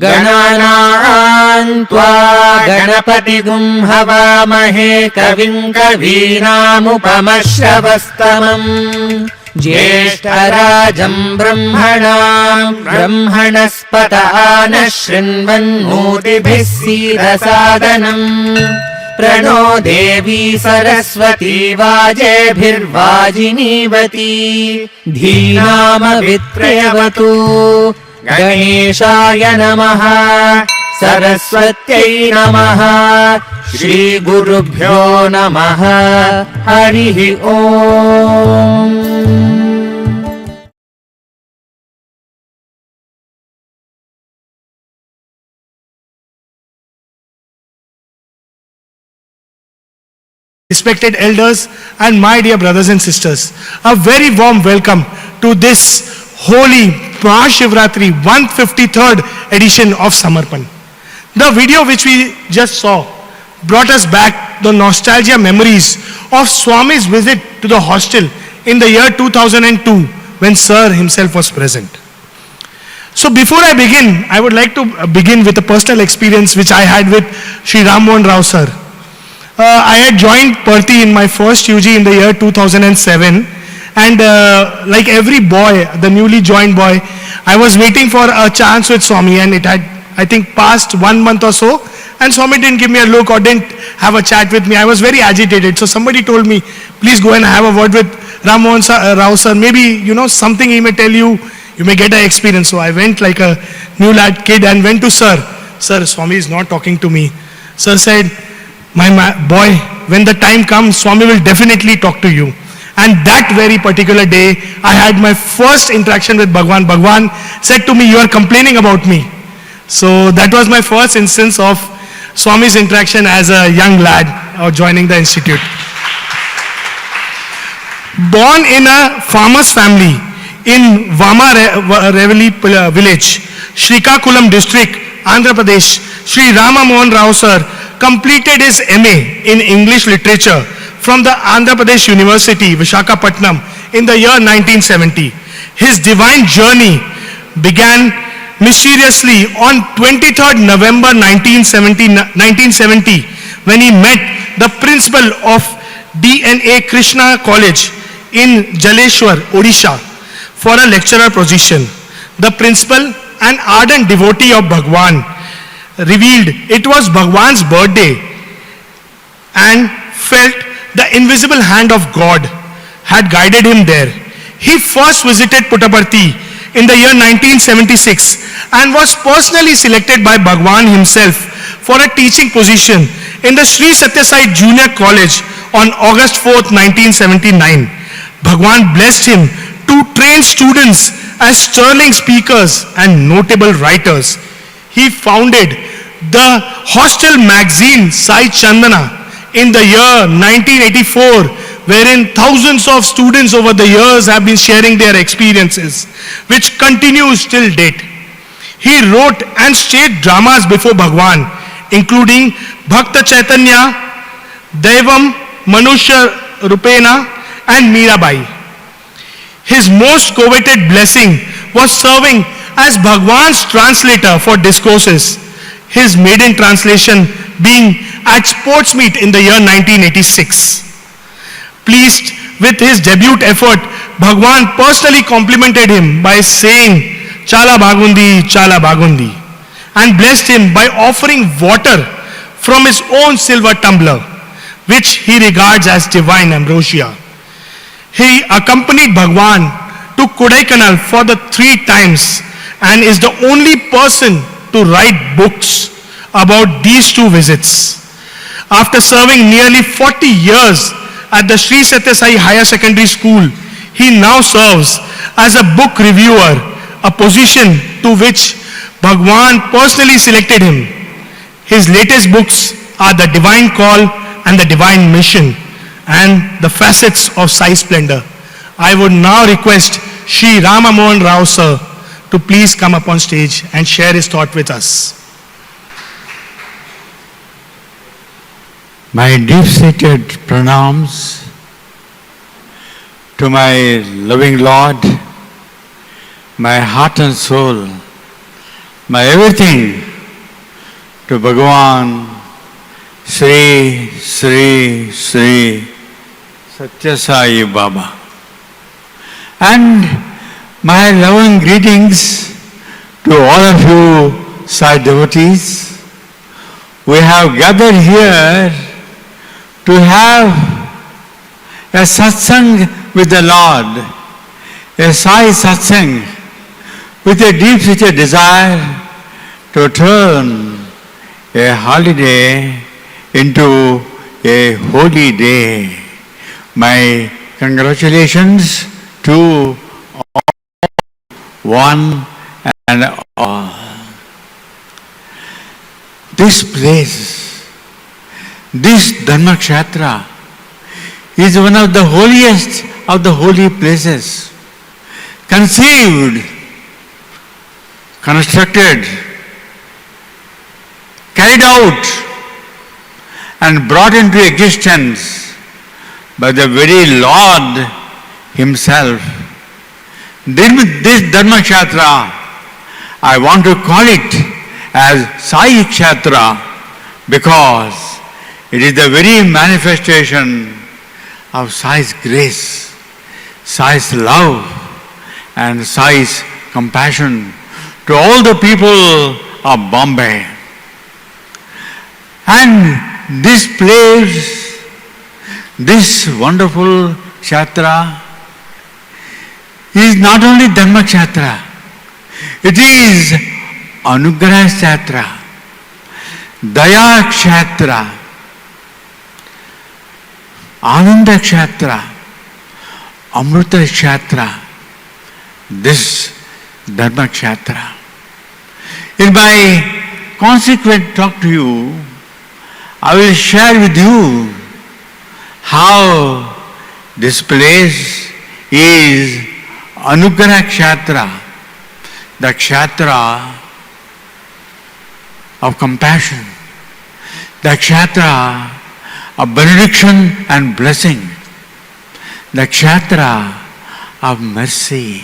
गणानां त्वा गणपतिगुं हवामहे कविं कवीनामुपमश्रवस्तमम् ज्येष्ठराजं ब्रह्मणस्पत आनः शृण्वन्नोतिभिः सीदसादनम् प्रणो देवी सरस्वती वाजेभिर्वाजिनीवती धीनामवित्रयवतु गणेशाय नमः सरस्वत्यै नमः श्रीगुरुभ्यो नमः हरिः ओम्। Respected elders and my dear brothers and sisters, a very warm welcome to this holy Mahashivratri 153rd edition of Samarpan. The video which we just saw brought us back the nostalgia memories of Swami's visit to the hostel in the year 2002 when Sir himself was present. So before I begin, I would like to begin with a personal experience which I had with Sri Ram Mohan Rao Sir. I had joined Parthi in my first UG in the year 2007, and like every boy, the newly joined boy, I was waiting for a chance with Swami, and it had, I think, passed 1 month or so, and Swami didn't give me a look or didn't have a chat with me. I was very agitated, so somebody told me, please go and have a word with Ram Mohan Rao Sir. Maybe, something he may tell you, you may get an experience. So I went like a new lad kid and went to Sir. Sir, Swami is not talking to me. Sir said, my boy, when the time comes, Swami will definitely talk to you. And that very particular day, I had my first interaction with Bhagwan. Bhagwan said to me, you are complaining about me. So that was my first instance of Swami's interaction as a young lad joining the institute. Born in a farmer's family in Vama Reveli village, Srikakulam district, Andhra Pradesh, Sri Rama Mohan Rao Sir completed his MA in English literature from the Andhra Pradesh University, Visakhapatnam, in the year 1970. His divine journey began mysteriously on 23rd November 1970 when he met the principal of DNA Krishna College in Jaleshwar, Odisha, for a lecturer position. The principal, an ardent devotee of Bhagwan, revealed it was Bhagwan's birthday and felt the invisible hand of God had guided him there. He first visited Puttaparthi in the year 1976 and was personally selected by Bhagwan himself for a teaching position in the Sri Satya Sai Junior College on August 4th, 1979. Bhagwan blessed him to train students as sterling speakers and notable writers. He founded the hostel magazine Sai Chandana in the year 1984, wherein thousands of students over the years have been sharing their experiences, which continues till date. He wrote and staged dramas before Bhagwan, including Bhakta Chaitanya, Devam, Manushya Rupena, and Mirabai. His most coveted blessing was serving as Bhagwan's translator for discourses, his maiden translation being at Sports Meet in the year 1986. Pleased with his debut effort, Bhagwan personally complimented him by saying, Chala Bagundi, and blessed him by offering water from his own silver tumbler, which he regards as divine ambrosia. He accompanied Bhagwan to Kodaikanal for the 3 times and is the only person to write books about these 2 visits. After serving nearly 40 years at the Sri Satya Sai Higher Secondary School, he now serves as a book reviewer, a position to which Bhagwan personally selected him. His latest books are The Divine Call and The Divine Mission, and The Facets of Sai Splendor. I would now request Sri Rama Mohan Rao Sir to please come up on stage and share his thought with us. My deep-seated pranams to my loving Lord my heart and soul, my everything to Bhagavan Sri Sri Sri Satya Sai Baba. And my loving greetings to all of you Sai devotees. We have gathered here to have a satsang with the Lord, a Sai satsang with a deep-seated desire to turn a holiday into a holy day. My congratulations to one and all. This place, this Dharmakshatra, is one of the holiest of the holy places, conceived, constructed, carried out, and brought into existence by the very Lord Himself. This Dharmakshatra, I want to call it as Sai Kshatra because it is the very manifestation of Sai's grace, Sai's love, and Sai's compassion to all the people of Bombay. And this place, this wonderful Kshatra, is not only Dharma Kshatra, it is Anugrah Kshatra, Daya Kshatra, Ananda Kshatra, Amrita Kshatra, this Dharma Kshatra. In my consequent talk to you, I will share with you how this place is Anugrah Kshatra, the Kshatra of compassion, the Kshatra of benediction and blessing, the Kshatra of mercy.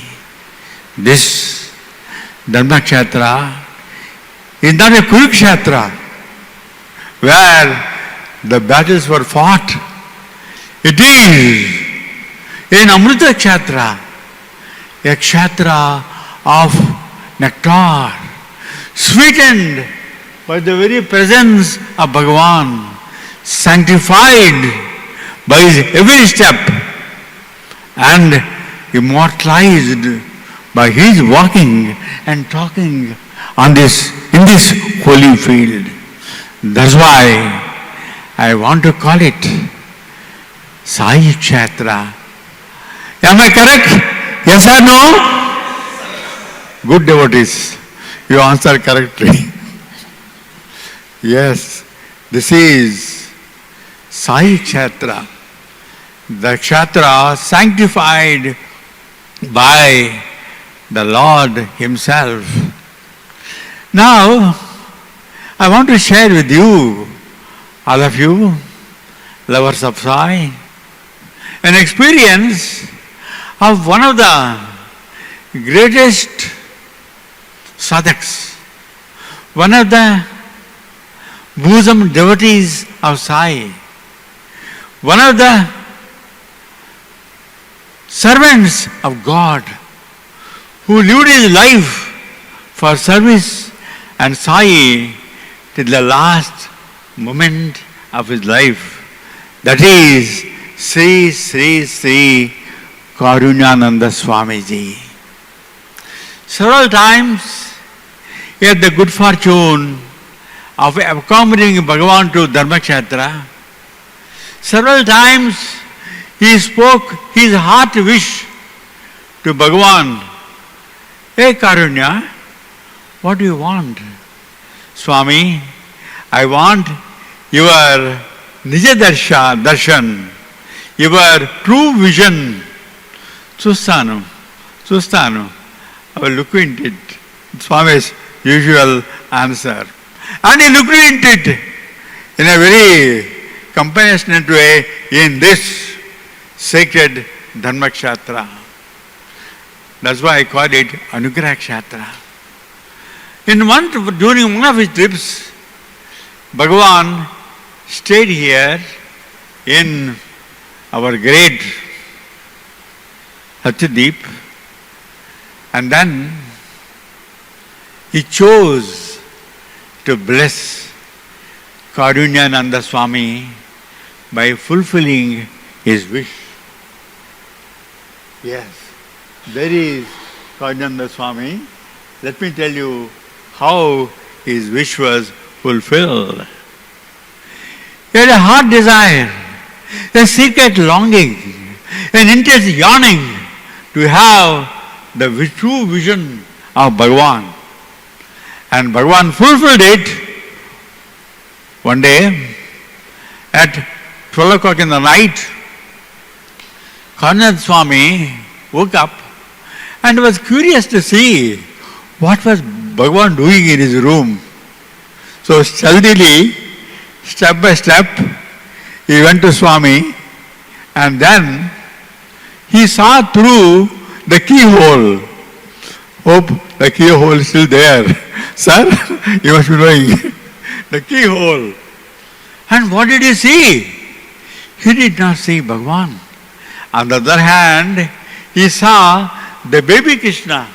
This Dharma Kshatra is not a Kurukshetra where the battles were fought. It is an Amrita Kshatra, a Kshatra of nectar, sweetened by the very presence of Bhagavan, sanctified by his every step and immortalized by his walking and talking in this holy field. That's why I want to call it Sai Kshatra. Am I correct? Yes or no? Good devotees, you answer correctly. Yes, this is Sai Kshatra, the Kshatra sanctified by the Lord Himself. Now, I want to share with you, all of you, lovers of Sai, an experience of one of the greatest sadhaks, one of the bosom devotees of Sai, one of the servants of God who lived his life for service and Sai till the last moment of his life. That is Sri Sri Sri Karunyananda Swamiji. Several times he had the good fortune of accompanying Bhagavan to Dharmakshatra. Several times he spoke his heart wish to Bhagavan. Hey Karunya, what do you want? Swami, I want your Nija Darshan, your true vision. Chustanu. I will look into it. Swami's usual answer. And he looked into it in a very compassionate way in this sacred Dharmakshatra. That's why I call it Anugrah Kshetra. During one of his trips, Bhagavan stayed here in our great Satyadeep, and then he chose to bless Karunyananda Swami by fulfilling his wish. Yes, there is Karunyananda Swami. Let me tell you how his wish was fulfilled. He had a heart desire, a secret longing, an intense yearning to have the true vision of Bhagavan. And Bhagavan fulfilled it one day at 12 o'clock in the night. Karunyananda Swami woke up and was curious to see what was Bhagavan doing in his room. So stealthily, step by step, he went to Swami, and then he saw through the keyhole. Hope the keyhole is still there. Sir, you must be knowing. The keyhole. And what did he see? He did not see Bhagavan. On the other hand, he saw the baby Krishna,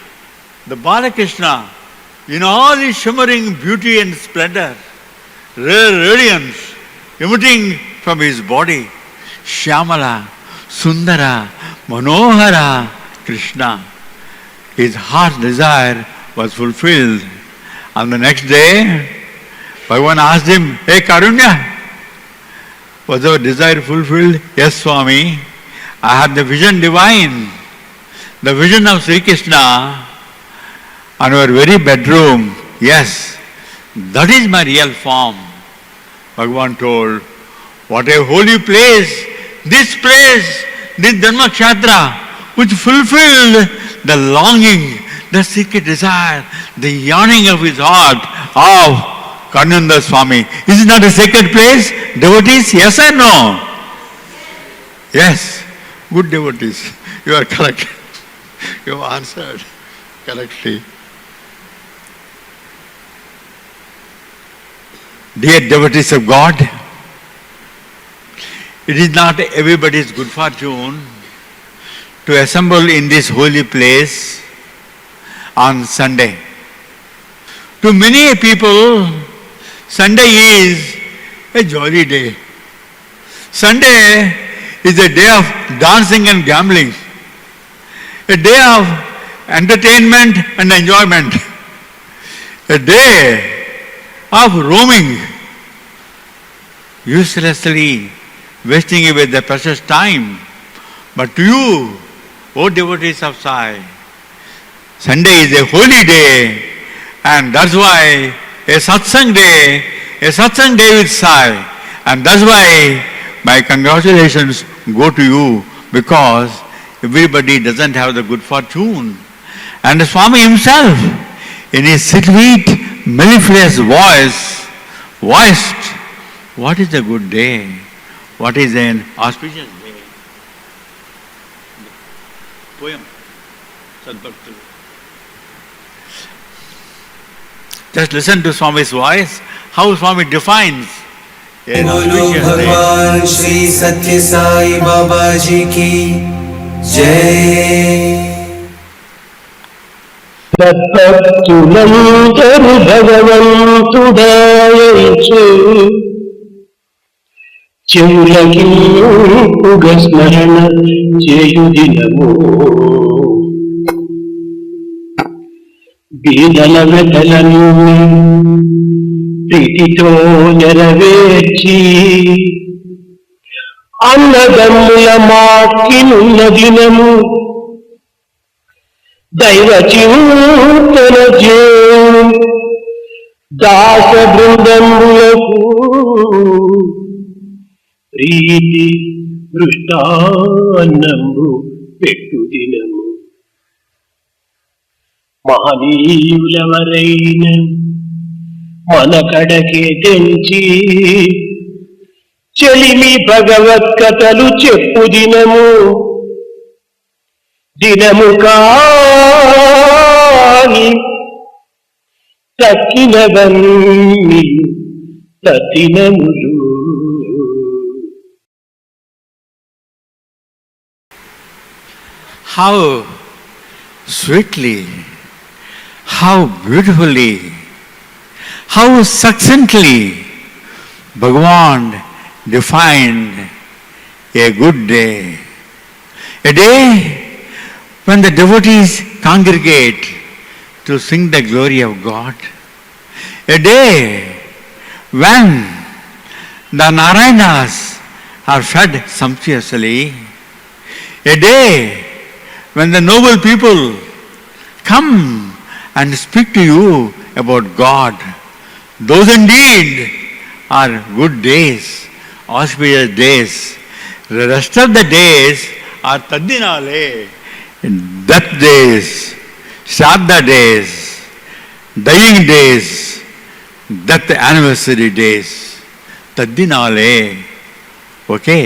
the Bala Krishna, in all his shimmering beauty and splendor, rare radiance emitting from his body. Shyamala, Sundara, Manohara, Krishna. His heart's desire was fulfilled. On the next day, Bhagavan asked him, "Hey Karunya, was your desire fulfilled?" "Yes, Swami. I had the vision divine, the vision of Sri Krishna on our very bedroom. Yes, that is my real form." Bhagavan told, "What a holy place, this Dharma Kshetra, which fulfilled the longing, the secret desire, the yearning of his heart of Karunyananda Swami. Is it not a sacred place? Devotees, yes or no?" Yes, good devotees. You are correct. You have answered correctly. Dear devotees of God, it is not everybody's good fortune to assemble in this holy place on Sunday. To many people, Sunday is a jolly day. Sunday is a day of dancing and gambling, a day of entertainment and enjoyment, a day of roaming, uselessly wasting away the precious time. But to you, O devotees of Sai, Sunday is a holy day, and that's why a satsang day with Sai, and that's why my congratulations go to you, because everybody doesn't have the good fortune. And the Swami himself, in his sweet, mellifluous voice, voiced what is a good day, what is an auspicious day. Poem, Sadbhakti. Just listen to Swami's voice, how Swami defines an बोलो auspicious day. भगवान श्री सत्य साई बाबा जी की जय। భక్తులందరూ భగవంతుడాయచు చెవులకింపుగ స్మరణ చేయు దినము బీదల వెతలను ప్రీతితో నెరవేర్చి అన్నదమ్ముల మాకినున్న దినము దైవ చింతన చేయు దాస బృందములకు ప్రీతి దృష్టాన్నము పెట్టు దినము మహనీయులెవరైన మన కడకే తెంచి చెలిమి భగవత్ కథలు చెప్పు దినము దినము కాని తక్కినవన్నీ తదినములు. How sweetly, how beautifully, how succinctly Bhagavan defined a good day. A day when the devotees congregate to sing the glory of God. A day when the Narayanas are fed sumptuously. A day when the noble people come and speak to you about God. Those indeed are good days, auspicious days. The rest of the days are Taddinale, death days, Shraddha days, dying days, death anniversary days. Taddinale. Okay?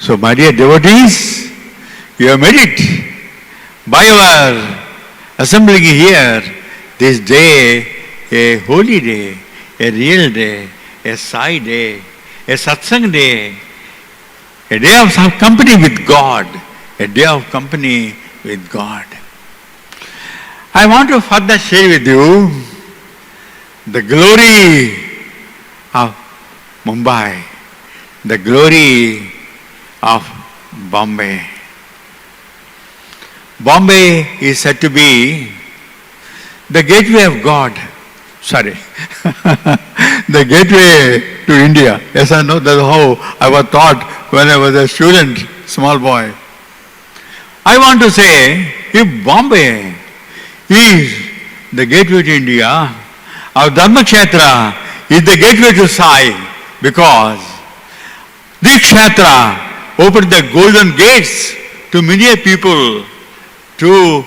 So, my dear devotees, you have made it by our assembling here this day, a holy day, a real day, a Sai day, a Satsang day, a day of company with God, a day of company with God. I want to further share with you the glory of Mumbai, the glory of Bombay. Bombay is said to be the gateway of God. Sorry, the gateway to India. Yes, I know that's how I was taught when I was a student, small boy. I want to say, if Bombay is the gateway to India, our Dharmakshetra is the gateway to Sai, because this Kshetra opened the golden gates to many people to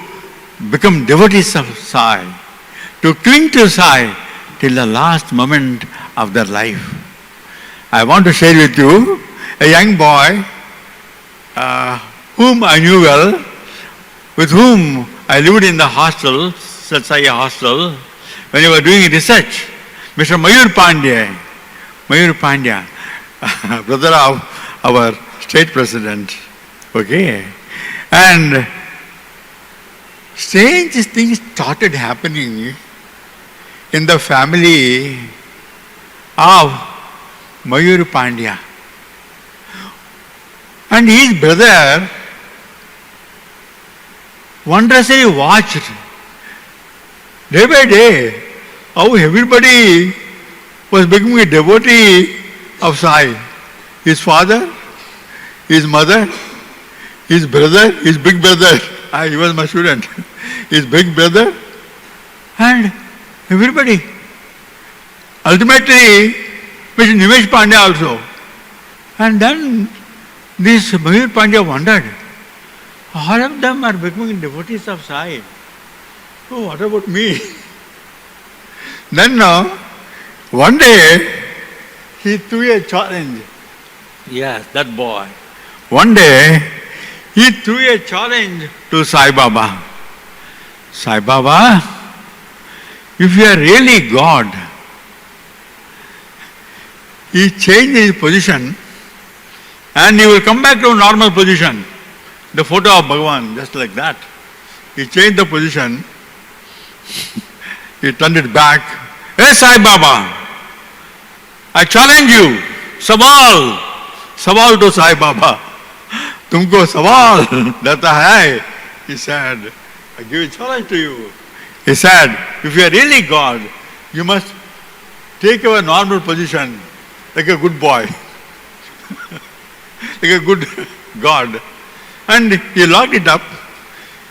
become devotees of Sai, to cling to Sai till the last moment of their life. I want to share with you a young boy whom I knew well, with whom I lived in the hostel, Satsaya hostel, when he was doing research. Mr. Mayur Pandya, brother of our state president. Okay? And strange things started happening in the family of Mayur Pandya. And his brother wondrously watched day by day how everybody was becoming a devotee of Sai. His father, his mother, his brother, his big brother. He was my student. His big brother and everybody. Ultimately, Mr. Nimesh Pandya also. And then this Mayur Pandya wondered, all of them are becoming devotees of Sai. Oh, what about me? Then one day, he threw a challenge. Yes, that boy. One day, he threw a challenge to Sai Baba. Sai Baba, if you are really God, he changed his position and he will come back to a normal position. The photo of Bhagavan, just like that. He changed the position. He turned it back. Hey Sai Baba, I challenge you. Sawal to Sai Baba. तुमको सवाल देता है. He said, I give a challenge to you. He said, if you are really God, you must take your normal position like a good boy, like a good God. And he locked it up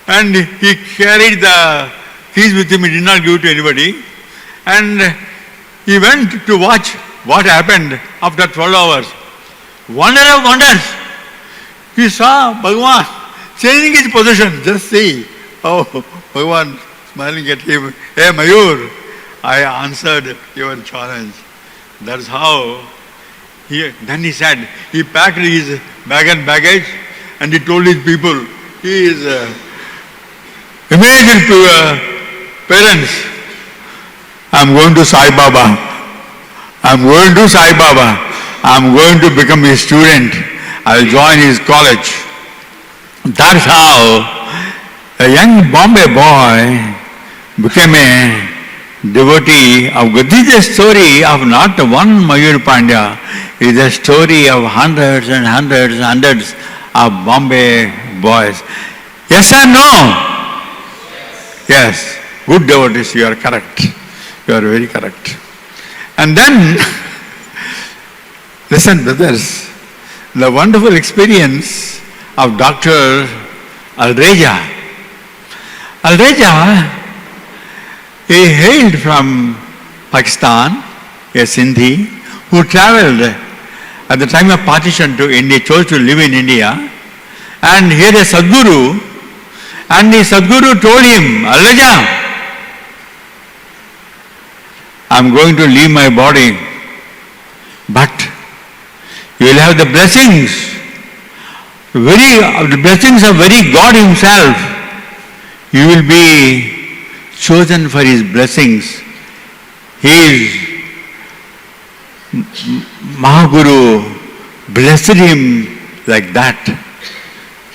and he carried the keys with him. He did not give it to anybody. And he went to watch what happened after 12 hours. Wonder of wonders. He saw Bhagavan changing his position. Just see how Bhagavan smiling at him. Hey Mayur, I answered your challenge. That's how then he said, he packed his bag and baggage and he told his people, he is Immediate parents, I'm going to Sai Baba. I'm going to Sai Baba. I'm going to become his student. I'll join his college. That's how a young Bombay boy became a devotee of God. This is a story of not one Mayur Pandya. It is a story of hundreds and hundreds and hundreds of Bombay boys. Yes or no? Yes. Good devotees, you are correct. You are very correct. And then, listen brothers, the wonderful experience of Dr. Alreja. Alreja, he hailed from Pakistan, a Sindhi, who travelled at the time of partition to India, chose to live in India, and he had a Sadguru, and the Sadguru told him, Alreja, I'm going to leave my body, but you will have the blessings, the blessings of very God himself. You will be chosen for his blessings. His Mahaguru blessed him like that.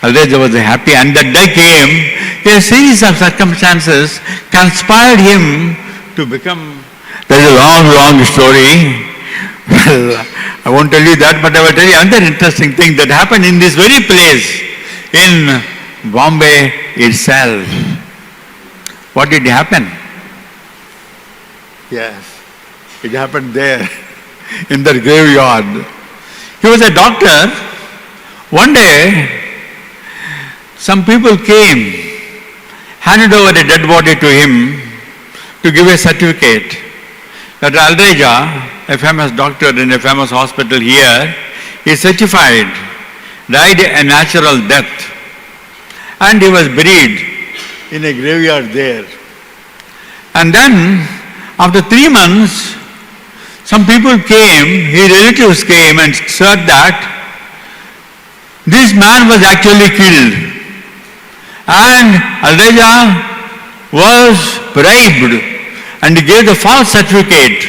Alreja was happy, and that day came, a series of circumstances conspired him to become. There's a long, long story. Well, I won't tell you that, but I will tell you another interesting thing that happened in this very place, in Bombay itself. What did happen? Yes, it happened there, in the graveyard. He was a doctor. One day, some people came, handed over a dead body to him to give a certificate. That Alreja, a famous doctor in a famous hospital here, is certified, died a natural death, and he was buried in a graveyard there. And then, after 3 months, some people came, his relatives came and said that this man was actually killed, and Alreja was bribed and gave the false certificate.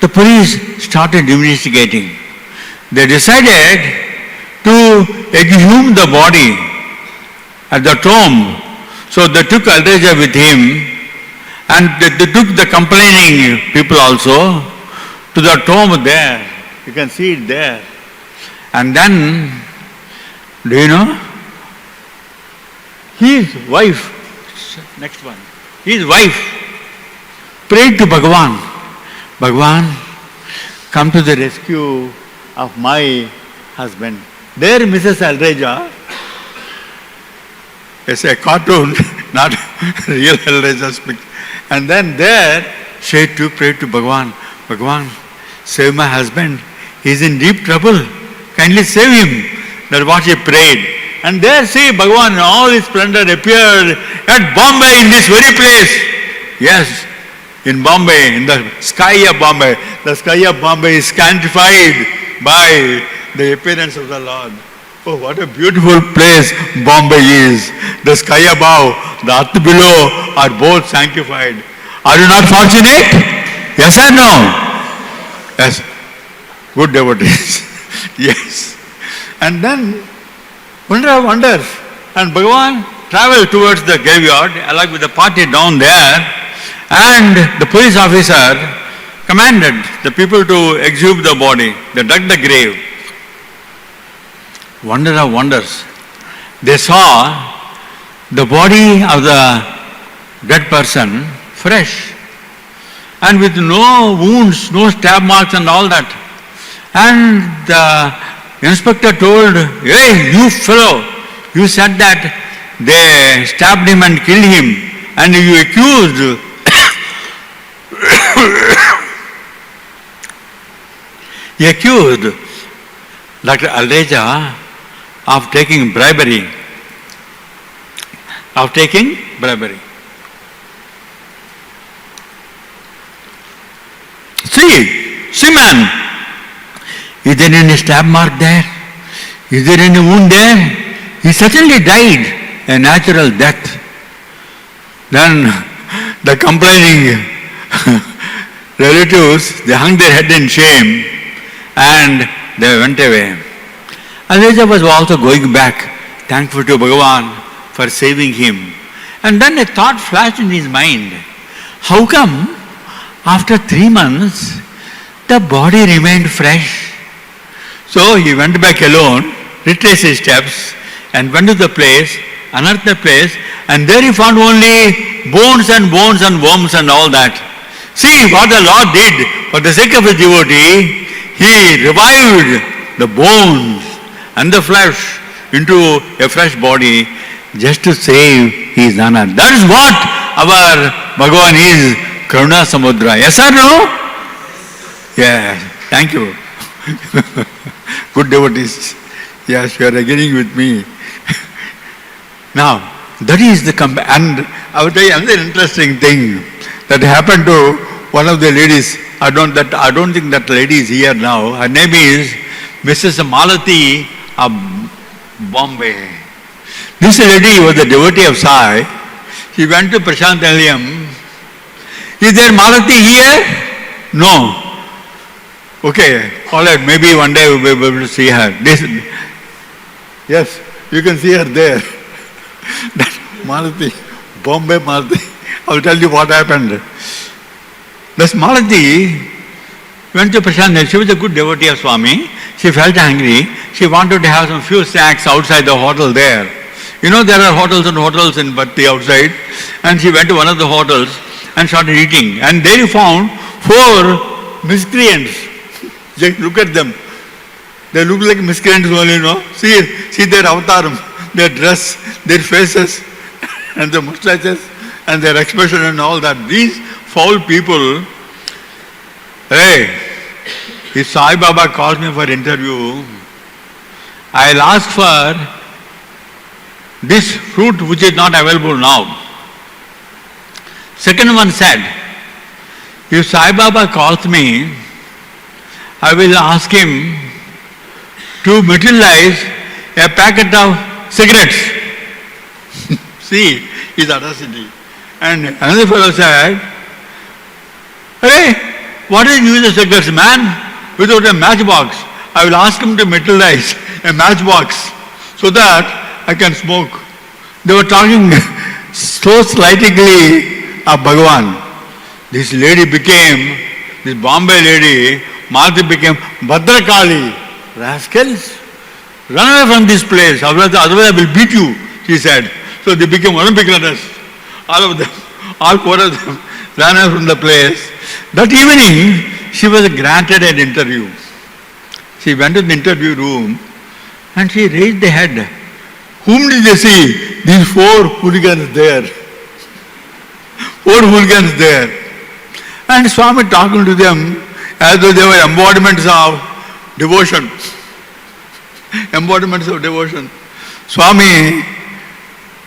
The police started investigating. They decided to exhume the body at the tomb. So they took Alreja with him, and they took the complaining people also to the tomb there. You can see it there. And then, do you know, his wife, next one, his wife prayed to Bhagavan, Bhagavan, come to the rescue of my husband. There Mrs. Alreja, it's a cartoon, not real Alreja speak. And then there she too prayed to Bhagavan, Bhagavan, save my husband, he is in deep trouble, kindly save him. That's what she prayed. And there see Bhagavan in all his splendor appeared at Bombay, in this very place. Yes, in Bombay, in the sky of Bombay. The sky of Bombay is sanctified by the appearance of the Lord. Oh, what a beautiful place Bombay is. The sky above, the earth below are both sanctified. Are you not fortunate? Yes or no? Yes. Good devotees. Yes. And then, wonder of wonders. And Bhagavan traveled towards the graveyard along with the party down there, and the police officer commanded the people to exhume the body. They dug the grave. Wonder of wonders. They saw the body of the dead person fresh and with no wounds, no stab marks and all that. And the inspector told, hey, you fellow, you said that they stabbed him and killed him, and you accused he accused Dr. Alreja of taking bribery. See man, is there any stab mark there? Is there any wound there? He certainly died a natural death. Then the complaining relatives, they hung their head in shame and they went away. Elijah was also going back, thankful to Bhagavan for saving him. And then a thought flashed in his mind. How come after 3 months the body remained fresh? So he went back alone, retraced his steps and went to the place, unearthed the place, and there he found only bones and worms and all that. See what the Lord did for the sake of his devotee. He revived the bones and the flesh into a fresh body just to save his honor. That is what our Bhagavan is, Karuna Samudra. Yes or no? Yes, thank you. Good devotees. Yes, you are agreeing with me. Now, that is the and I will tell you another interesting thing that happened to one of the ladies. I don't think that lady is here now. Her name is Mrs. Malati of Bombay. This lady was a devotee of Sai. She went to Prashant Nilayam. Is there Malati here? No. Okay, all right, maybe one day we'll be able to see her. Yes, you can see her there. That Malati, Bombay Malati. I will tell you what happened. This Malati went to Prashant Nilayam. She was a good devotee of Swami. She felt hungry. She wanted to have some few snacks outside the hotel there. You know, there are hotels and hotels in Bhatti outside. And she went to one of the hotels and started eating. And there you found 4 miscreants. Just look at them. They look like miscreants only, you know. See their avatar, their dress, their faces, and their mustaches, and their expression and all that. These foul people, hey, if Sai Baba calls me for interview, I'll ask for this fruit which is not available now. Second one said, if Sai Baba calls me, I will ask him to materialize a packet of cigarettes. See his audacity. And another fellow said, hey, what is the use of cigarettes, man? Without a matchbox. I will ask him to materialize a matchbox so that I can smoke. They were talking so slightingly of Bhagavan. This Bombay lady, Malati became Bhadrakali. Rascals, run away from this place, otherwise I will beat you, she said. So they became Olympic runners. All of them, all 4 of them ran away from the place. That evening, she was granted an interview. She went to the interview room and she raised the head. Whom did they see? These 4 hooligans there. 4 hooligans there. And Swami talking to them as though they were embodiments of devotion. Embodiments of devotion. Swami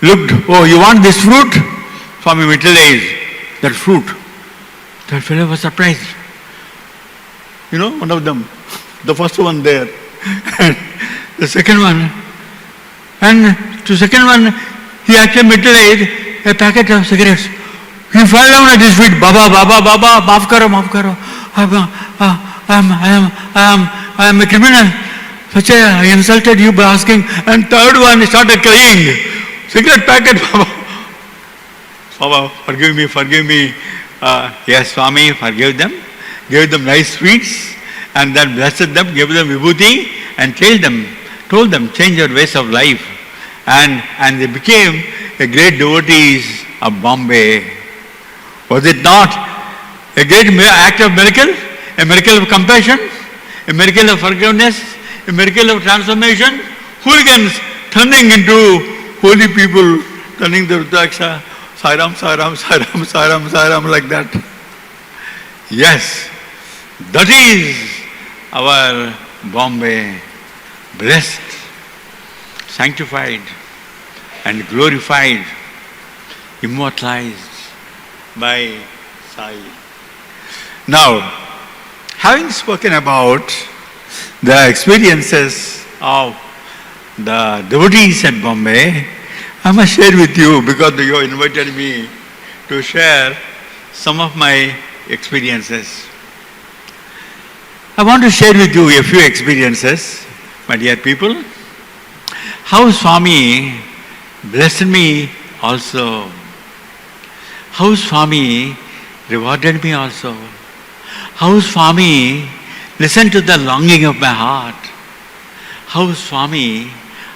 looked, oh, you want this fruit? Swami materialized that fruit. That fellow was surprised. You know, one of them, the first one there, and the second one. And to second one, he actually materialized a packet of cigarettes. He fell down at his feet. Baba, maaf karo. I am a criminal. Such I insulted you by asking. And third one, he started crying. Cigarette packet, Baba. Baba, forgive me. Yes, Swami, forgive them. Gave them nice sweets. And then blessed them, gave them vibhuti. And told them, change your ways of life. And they became a great devotees of Bombay. Was it not a great act of miracle? A miracle of compassion? A miracle of forgiveness? A miracle of transformation? Hooligans turning into holy people, turning the Rudraksha, Sairam, like that. Yes, that is our Bombay, blessed, sanctified, and glorified, immortalized by Sai. Now, having spoken about the experiences of the devotees at Bombay, I must share with you because you invited me to share some of my experiences. I want to share with you a few experiences, my dear people. How Swami blessed me also. How Swami rewarded me also. How Swami listened to the longing of my heart. How Swami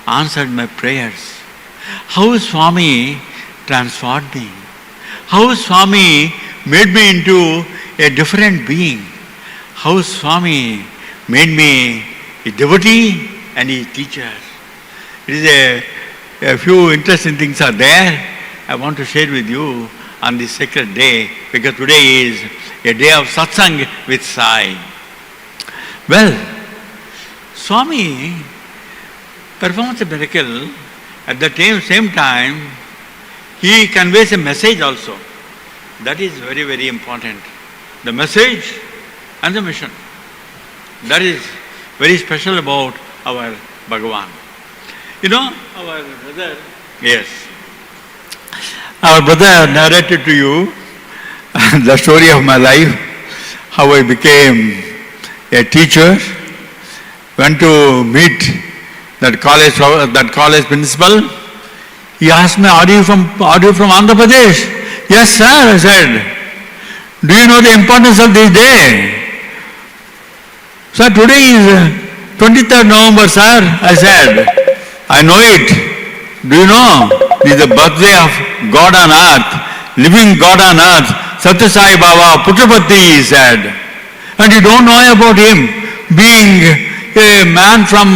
answered my prayers. How Swami transformed me. How Swami made me into a different being. How Swami made me a devotee and a teacher. It is a few interesting things are there. I want to share with you on this sacred day, because today is a day of satsang with Sai. Well, Swami performs a miracle. At the same time, he conveys a message also. That is very, very important. The message and the mission. That is very special about our Bhagavan. You know, our brother, yes, our brother narrated to you the story of my life, how I became a teacher, went to meet that college principal. He asked me, are you from Andhra Pradesh? Yes, sir, I said. Do you know the importance of this day? Sir, today is 23rd November, sir, I said. I know it. Do you know? This is the birthday of God on earth, living God on earth, Satya Sai Baba, Putrapati, he said. And you don't know about him. Being a man from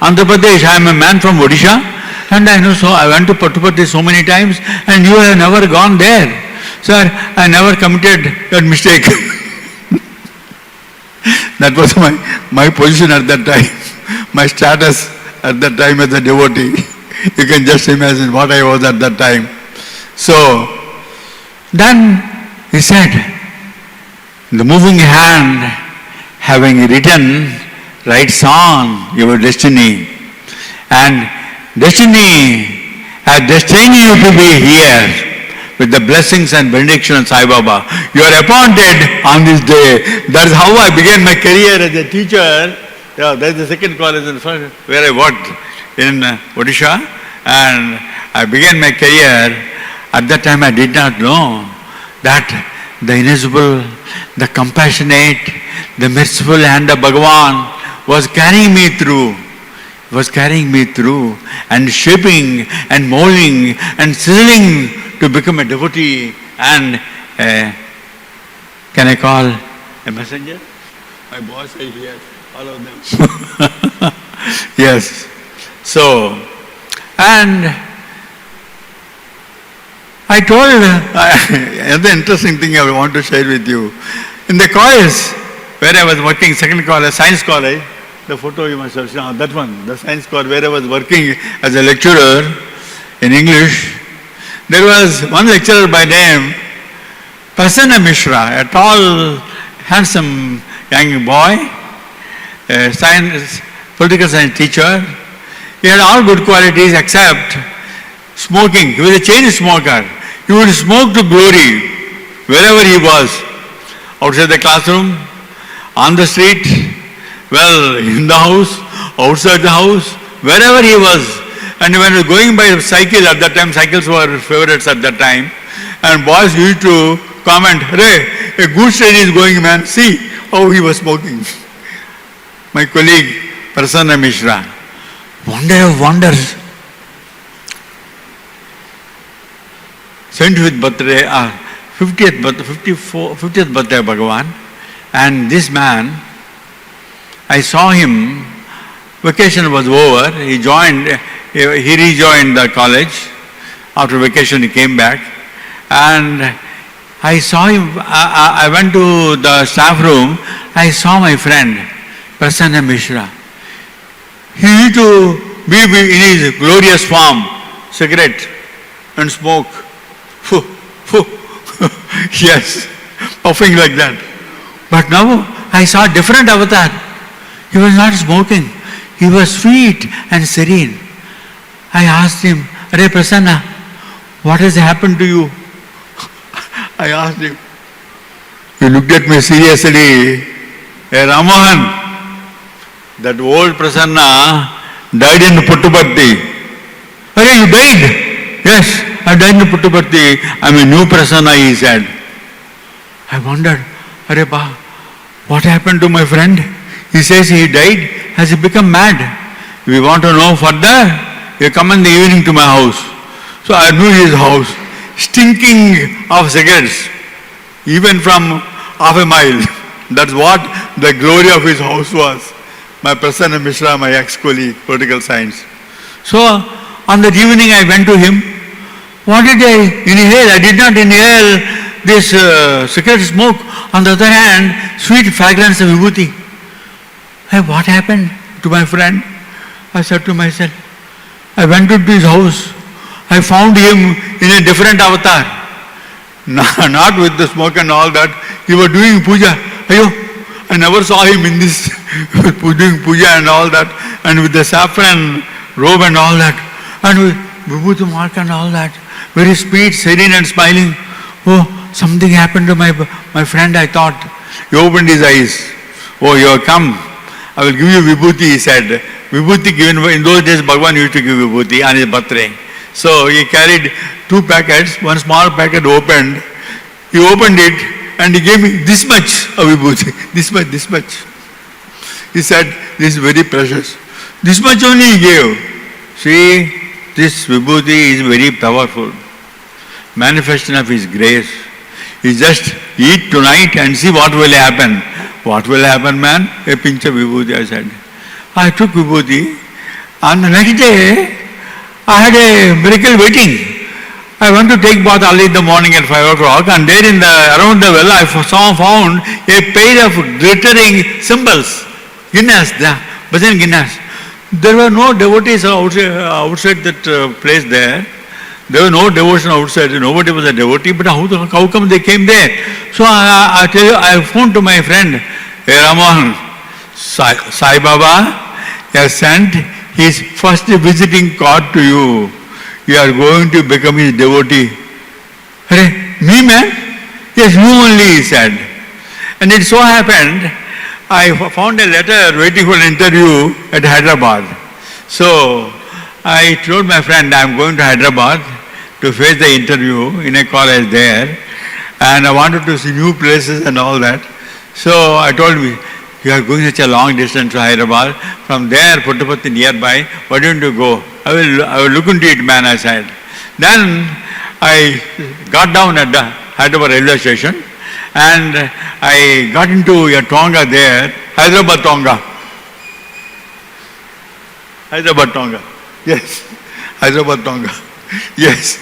Andhra Pradesh, I am a man from Odisha. And I know, so I went to Putrapati so many times, and you have never gone there. Sir, I never committed that mistake. That was my position at that time, my status at that time as a devotee. You can just imagine what I was at that time. So, then he said, the moving hand having written writes on your destiny. And destiny has destined you to be here with the blessings and benediction of Sai Baba. You are appointed on this day. That is how I began my career as a teacher. Yeah, that is the second college where I worked in Odisha, and I began my career. At that time I did not know that the innocent, the compassionate, the merciful hand of Bhagavan was carrying me through, and shaping and molding and sizzling to become a devotee and can I call a messenger? My boss is here, all of them. Yes. So, and I told, another interesting thing I want to share with you. In the college where I was working, second college, science college, the photo you must have seen, that one, the science college where I was working as a lecturer in English, there was one lecturer by name Prasanna Mishra, a tall, handsome young boy, a political science teacher. He had all good qualities except smoking. He was a chain smoker. He would smoke to glory wherever he was. Outside the classroom, on the street, well, in the house, outside the house, wherever he was. And when he was going by cycle, at that time cycles were favorites at that time, and boys used to comment, "Hey, a good train is going, man, see how he was smoking." My colleague Prasanna Mishra, wonder of wonders, 75th birthday, 50th birthday of Bhagavan, and this man, I saw him, vacation was over, he rejoined the college. After vacation he came back, and I saw him, I went to the staff room, I saw my friend Prasanna Mishra. He used to be in his glorious form, cigarette and smoke. Yes, puffing like that. But now I saw a different avatar. He was not smoking. He was sweet and serene. I asked him, Are Prasanna, what has happened to you? I asked him. He looked at me seriously. Hey Ramohan, that old Prasanna died in Puttaparthi. Hey, you died? Yes, I died in Puttaparthi. I'm a new Prasanna, he said. I wondered, Are Ba, what happened to my friend? He says he died. Has he become mad? If you want to know further, you come in the evening to my house. So I knew his house, stinking of cigarettes, even from half a mile. That's what the glory of his house was. My Prasanna Mishra, my ex-colleague, political science. So on that evening I went to him. What did I inhale? I did not inhale this cigarette smoke. On the other hand, sweet fragrance of vibhuti. Hey, what happened to my friend? I said to myself, I went to his house. I found him in a different avatar. Not with the smoke and all that. He was doing puja. I never saw him in this doing puja and all that. And with the saffron robe and all that. And with vibhuti mark and all that. Very sweet, serene and smiling. Oh, something happened to my friend, I thought. He opened his eyes. Oh, you have come. I will give you vibhuti, he said. Vibhuti given, in those days Bhagavan used to give vibhuti on his birthday. So he carried 2 packets, one small packet opened. He opened it and he gave me this much of vibhuti, this much. He said, this is very precious. This much only he gave. See, this vibhuti is very powerful. Manifestation of his grace. You just eat tonight and see what will happen. What will happen, man? A pinch of vibhuti, I said. I took vibhuti. On the next day, I had a miracle waiting. I went to take bath early in the morning at 5 o'clock, and there around the well I found a pair of glittering cymbals, guineas, bhajan guineas. There were no devotees outside that place there. There was no devotion outside. Nobody was a devotee, but how come they came there? So I tell you, I phoned to my friend, Hey Ramohan, Sai Baba has sent his first visiting card to you. You are going to become his devotee. Hey, me man? Yes, you only, he said. And it so happened, I found a letter waiting for an interview at Hyderabad. So I told my friend, I am going to Hyderabad to face the interview in a college there, and I wanted to see new places and all that. So I told him, you are going such a long distance to Hyderabad, from there Puttaparthi nearby, why don't you go? I will look into it, man, I said. Then I got down at the Hyderabad railway station and I got into a Tonga there, Hyderabad Tonga. Hyderabad Tonga. Yes. Hyderabad Tonga. Yes.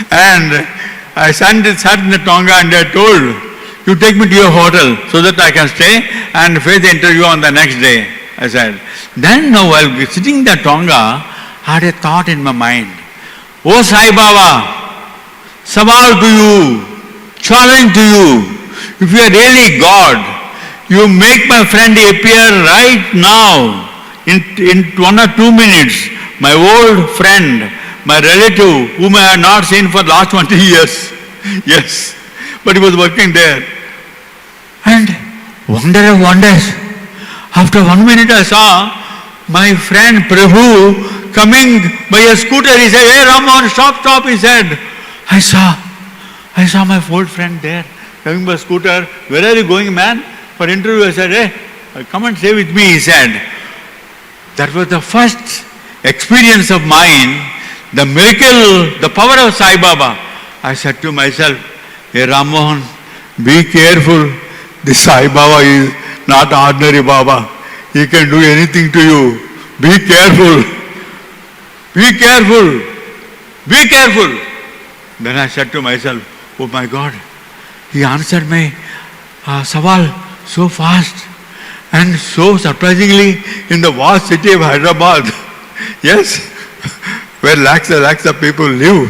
And I sat in the Tonga and I told, you take me to your hotel so that I can stay and face the interview on the next day, I said. Then now while sitting in the Tonga, I had a thought in my mind. Oh Sai Baba, sawal to you, challenge to you. If you are really God, you make my friend appear right now in 1 or 2 minutes. My old friend, my relative, whom I had not seen for the last 20 years. Yes, but he was working there. And wonder of wonders, after 1 minute I saw my friend Prabhu coming by a scooter. He said, hey Ramohan, stop, he said. I saw my old friend there, coming by a scooter. Where are you going, man? For interview. I said, hey, come and stay with me, he said. That was the first experience of mine, the miracle, the power of Sai Baba. I said to myself, hey Ramohan, be careful. This Sai Baba is not ordinary Baba. He can do anything to you. Be careful. Be careful. Be careful. Then I said to myself, oh my God, he answered my sawal so fast and so surprisingly in the vast city of Hyderabad. Yes, where lakhs and lakhs of people live.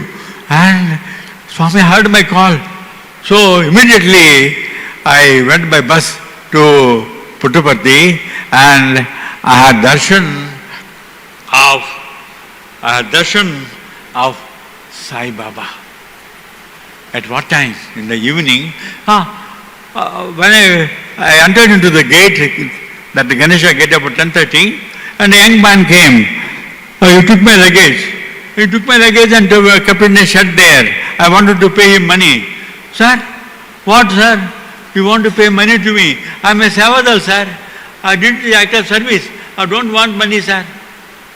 And Swami heard my call. So immediately I went by bus to Puttaparthi and I had darshan of Sai Baba. At what time? In the evening. When I entered into the gate, that the Ganesha gate about 10:30, and a young man came. He took my luggage. He took my luggage and kept it in a shed there. I wanted to pay him money. Sir, what sir? You want to pay money to me? I am a Savadal, sir. I did the act of service. I don't want money, sir.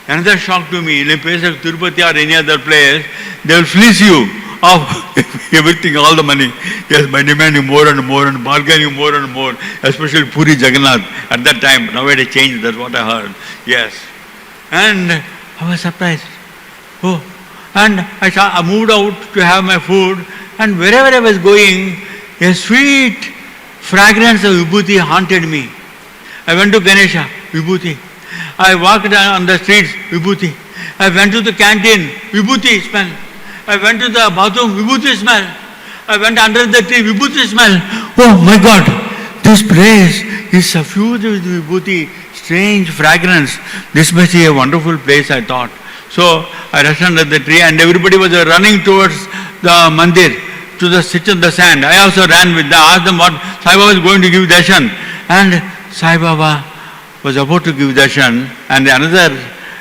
Another shock to me, in a place like Tirupati or any other place, they will fleece you of everything, all the money. Yes, by demanding more and more and bargaining more and more, especially Puri Jagannath at that time. Now it changed, that's what I heard. Yes. And I was surprised. Oh, and I moved out to have my food, and wherever I was going, a sweet fragrance of vibhuti haunted me. I went to Ganesha, vibhuti. I walked on the streets, vibhuti. I went to the canteen, vibhuti smell. I went to the bathroom, vibhuti smell. I went under the tree, vibhuti smell. Oh my God, this place is suffused with vibhuti, strange fragrance. This must be a wonderful place, I thought. So I rushed under the tree and everybody was running towards the mandir, to sit on the sand. I also ran with them, asked them what Sai Baba was going to give darshan. And Sai Baba was about to give darshan. And another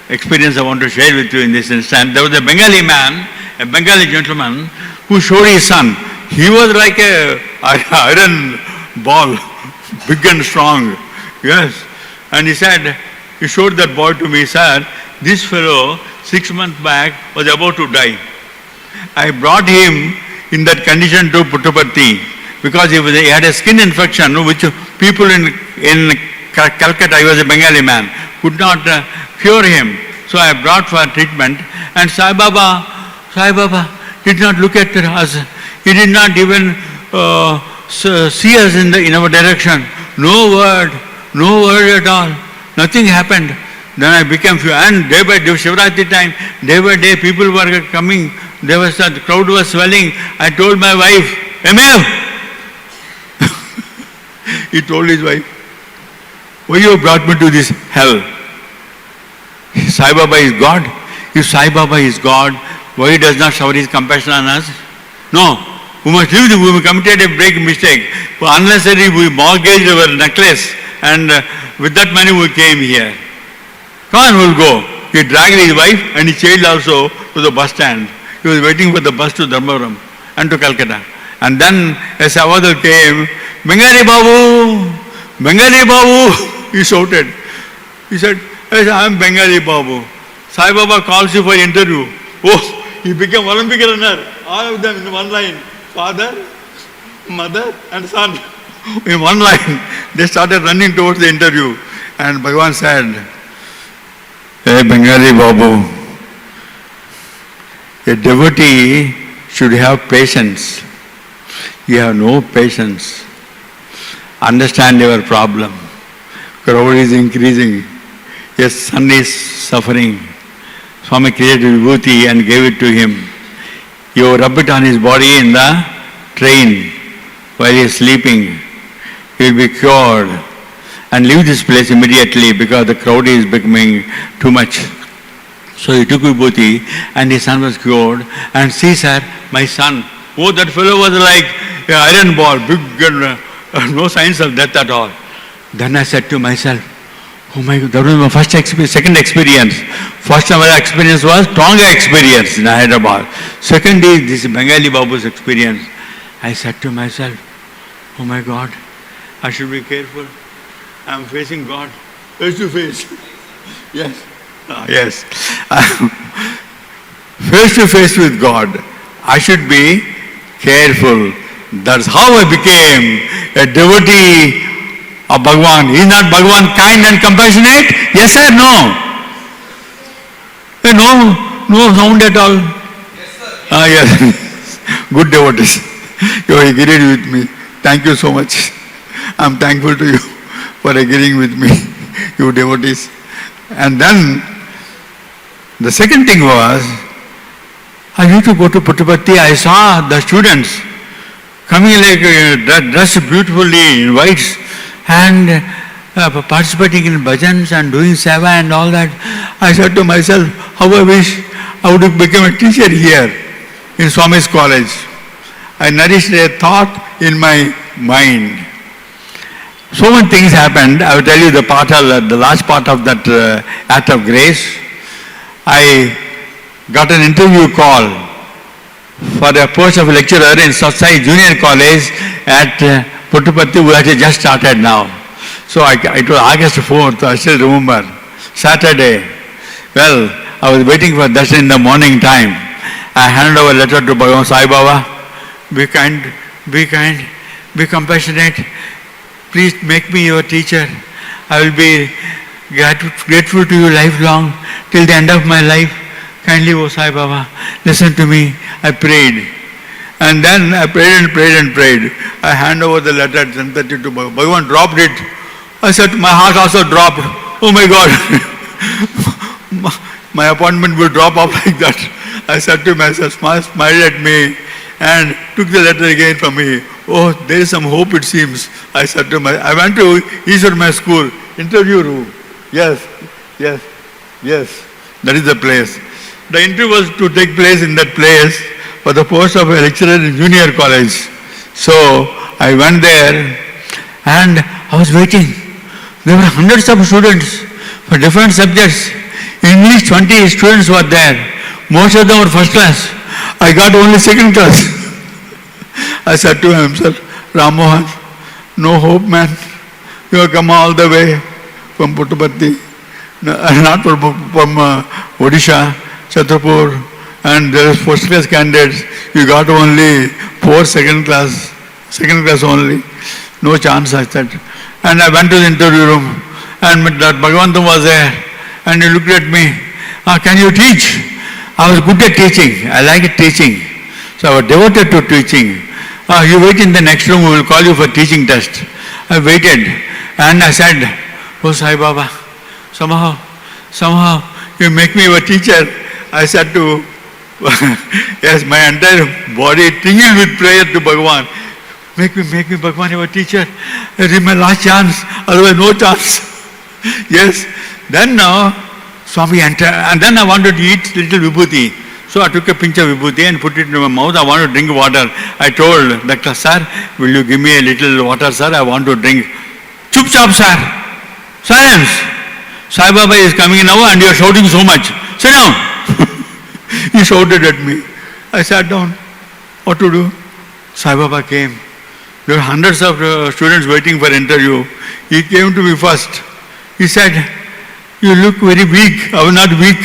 experience I want to share with you in this instant. There was a Bengali man, a Bengali gentleman, who showed his son. He was like a iron ball, big and strong. Yes. And he said, he showed that boy to me, sir, this fellow 6 months back was about to die. I brought him in that condition to Puttaparthi because he had a skin infection which people in Calcutta, he was a Bengali man, could not cure him. So I brought for treatment, and Sai Baba did not look at us. He did not even see us in our direction. No word at all. Nothing happened. Then I became few, and day by day, Shivratri time, day by day, people were coming. The crowd was swelling. I told my wife, MF! He told his wife, why you brought me to this hell? Sai Baba is God. If Sai Baba is God, why he does not shower his compassion on us? No. We must leave we committed a big mistake. Unnecessarily we mortgaged our necklace, and with that money we came here. Come on, we'll go. He dragged his wife and his child also to the bus stand. He was waiting for the bus to Dharmapuram and to Calcutta. And then a Savadar came, Bengali Babu, he shouted. He said, yes, I am Bengali Babu. Sai Baba calls you for interview. Oh, he became Olympic runner. All of them in one line. Father, mother and son. In one line. They started running towards the interview. And Bhagavan said, hey Bengali Babu, a devotee should have patience. You have no patience. Understand your problem. Crowd is increasing. Your son is suffering. Swami created vibhuti and gave it to him. You rub it on his body in the train while he is sleeping. He will be cured. And leave this place immediately because the crowd is becoming too much. So he took vibhuti and his son was cured. And see sir, my son, oh that fellow was like an iron ball, big and no signs of death at all. Then I said to myself, oh my God, that was my second experience. First experience was Tonga experience in Hyderabad. Second is this Bengali Babu's experience. I said to myself, oh my God, I should be careful. I am facing God, face to face. Yes, yes. Face to face with God. I should be careful. That's how I became a devotee of Bhagavan. Is not Bhagavan kind and compassionate? Yes or no? No sound at all. Yes, sir. Yes. Good devotees. You agreed with me. Thank you so much. I am thankful to you for agreeing with me, you devotees. And then, the second thing was, I used to go to Puttaparthi, I saw the students coming like dressed beautifully in whites and participating in bhajans and doing seva and all that. I said to myself, how I wish I would have become a teacher here. in Swami's college. I nourished a thought in my mind. So many things happened. I will tell you the last part of that act of grace. I got an interview call for a post of lecturer in Satsai Junior College at Puttupatti, which had just started now. So it was August 4th, I still remember, Saturday. Well, I was waiting for darshan in the morning time. I handed over a letter to Bhagavan Sai Baba. Be kind, be compassionate. Please make me your teacher. I will be grateful to you lifelong till the end of my life. Kindly, O Sai Baba, listen to me. I prayed. And then I prayed. I hand over the letter at 10:30 to Bhagavan. Bhagavan dropped it. I said, my heart also dropped. Oh my God. My appointment will drop off like that. I said to myself, smiled at me and took the letter again from me. Oh, there is some hope it seems. I said to myself, I went to Ishwarmaya school, interview room. Yes. That is the place. The interview was to take place in that place for the post of a lecturer in junior college. So I went there and I was waiting. There were hundreds of students for different subjects. English 20 students were there. Most of them were first class. I got only second class. I said to himself, Ram Mohan, no hope, man. You have come all the way from Puttupatti, not from Odisha, Chhatrapur, and there is first class candidates. You got only 4 second class only. No chance, I said. And I went to the interview room, and that Bhagavantam was there, and he looked at me. Can you teach? I was good at teaching. I liked teaching. So I was devoted to teaching. You wait in the next room, we will call you for teaching test. I waited, and I said, Oh Sai Baba, somehow you make me your teacher. I said to, yes, my entire body tingled with prayer to Bhagavan. Make me Bhagavan your teacher. It is my last chance, otherwise no chance. Yes. Then now, Swami entered, and then I wanted to eat little vibhuti. So I took a pinch of vibhuti and put it in my mouth. I wanted to drink water. I told the class, sir, will you give me a little water, sir? I want to drink. Chup chop, sir. Silence. Sai Baba is coming now and you are shouting so much. Sit down. He shouted at me. I sat down. What to do? Sai Baba came. There were hundreds of students waiting for interview. He came to me first. He said, you look very weak. I was not weak.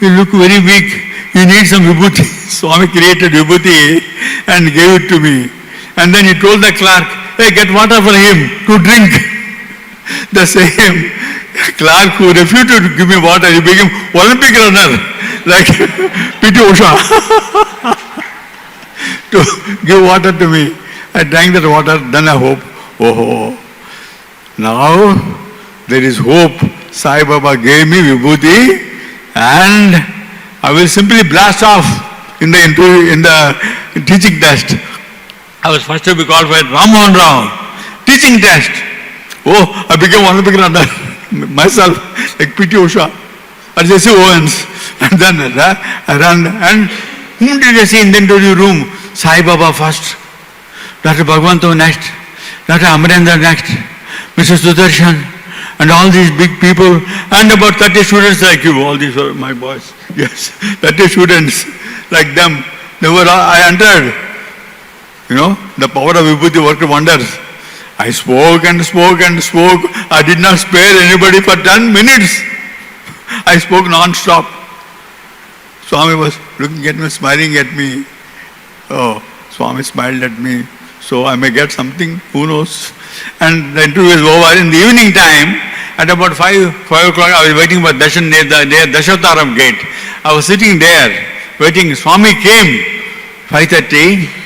You look very weak. You need some vibhuti. Swami created vibhuti and gave it to me. And then he told the clerk, hey, get water for him to drink. The same clerk who refused to give me water, he became Olympic runner, like P.T. Usha, to give water to me. I drank that water, then I hope, now there is hope. Sai Baba gave me vibhuti and I will simply blast off in the teaching test. I was first to be called for Ram Mohan Rao, teaching test. Oh, I became Olympic runner myself, like P.T. Usha or Jesse Owens. And then I ran. And whom did I see in the interview room? Sai Baba first, Dr. Bhagavantam next, Dr. Amarendra next, Mr. Sudarshan, and all these big people, and about 30 students like you. All these were my boys. Yes, 30 students like them. I entered. You know, the power of Vibhuti worked wonders. I spoke and spoke and spoke. I did not spare anybody for 10 minutes. I spoke non-stop. Swami was looking at me, smiling at me. Oh, Swami smiled at me. So I may get something, who knows. And the interview is over. In the evening time, at about 5 o'clock, I was waiting for darshan near Dashavatam gate. I was sitting there, waiting. Swami came, 5:30.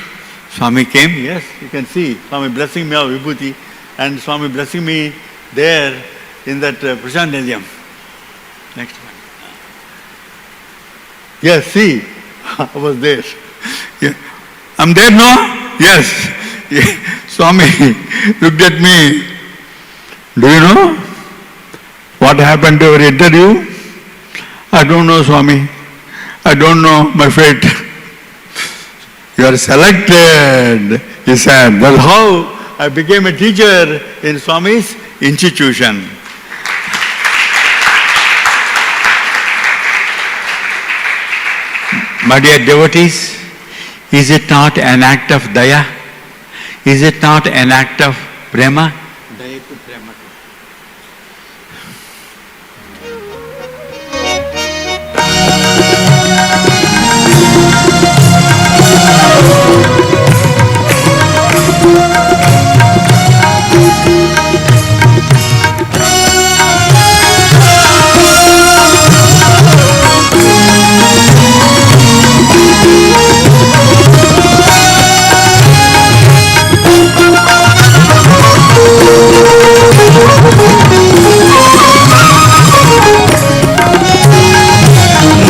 Swami came, yes, you can see. Swami blessing me of Vibhuti and Swami blessing me there in that Prashantalyam. Next one. Yes, see, I was there. Yeah. I'm there now? Yes. Yeah. Swami looked at me. Do you know what happened to your interview? I don't know, Swami. I don't know my fate. are selected. He said, that's how I became a teacher in Swami's institution. My dear devotees, is it not an act of daya? Is it not an act of prema?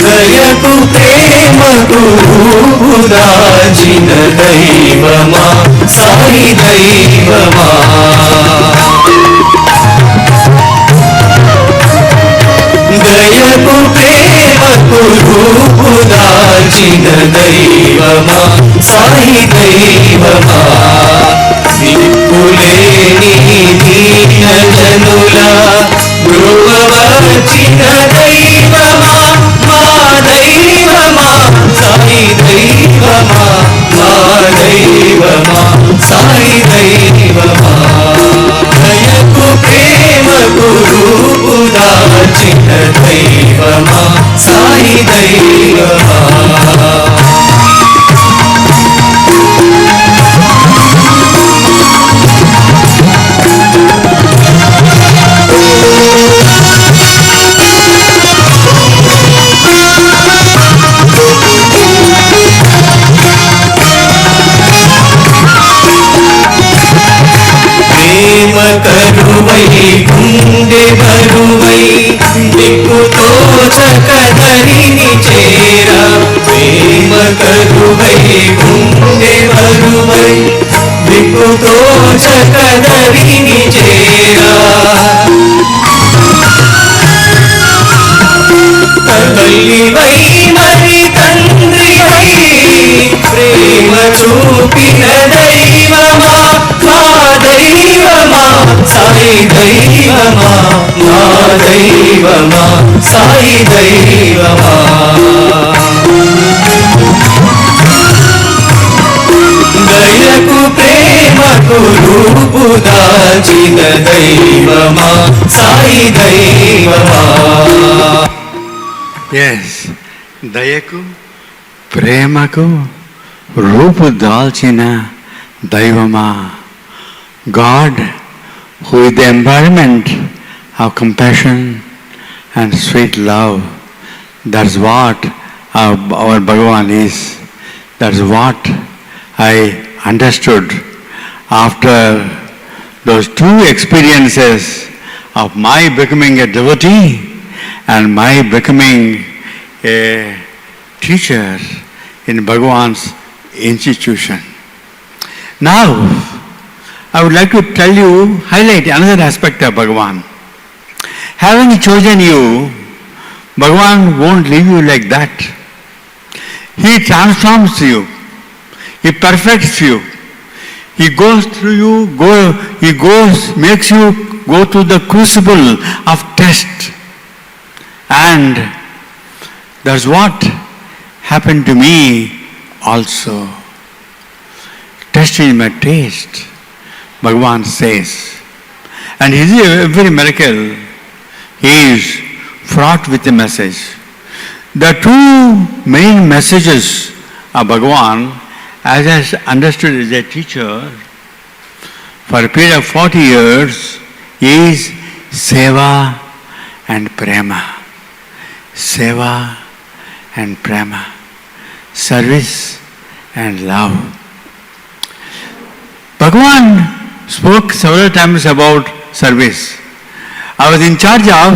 దయకు ప్రేమకు దాచిన దైవమా సాయి దైవమా దయకు ప్రేమకు దాచిన దైవమా సాయి దైవమా దిక్కులేని దీన జనుల బ్రువవచిన దైవమా మా దైవమా సాయి దైవమా మా దైవమా సాయి దైవమా దయకు ప్రేమకు దాచిన దైవమా సాయి దైవమా కరువై గుండె బరువై దిక్కుతో చకదరిని చేరా ప్రేమ కరువై గుండె బరువై దిక్కుతో చకదరిని చేరా తల్లివై మరి తండ్రివై ప్రేమ చూపిన దైవమా మా దైవమా సాయి దైవమా మా దైవమా సాయి దైవమా దయకు ప్రేమకు రూపు దాచిన దైవమా సాయి దైవమా Yes, దయకు ప్రేమకు రూపు దాల్చిన దైవమా. God, who is the embodiment of compassion and sweet love, that's what our Bhagavan is. That's what I understood after those two experiences of my becoming a devotee and my becoming a teacher in Bhagavan's institution. Now, I would like to tell you, highlight another aspect of Bhagavan. Having chosen you, Bhagavan won't leave you like that. He transforms you. He perfects you. He goes through you, makes you go through the crucible of test. And that's what happened to me also. Test is my taste, Bhagavan says. And every miracle is fraught with a message. The two main messages of Bhagavan, as I understood as a teacher, for a period of 40 years, is seva and prema. Seva and prema. Service and love. Bhagavan spoke several times about service. I was in charge of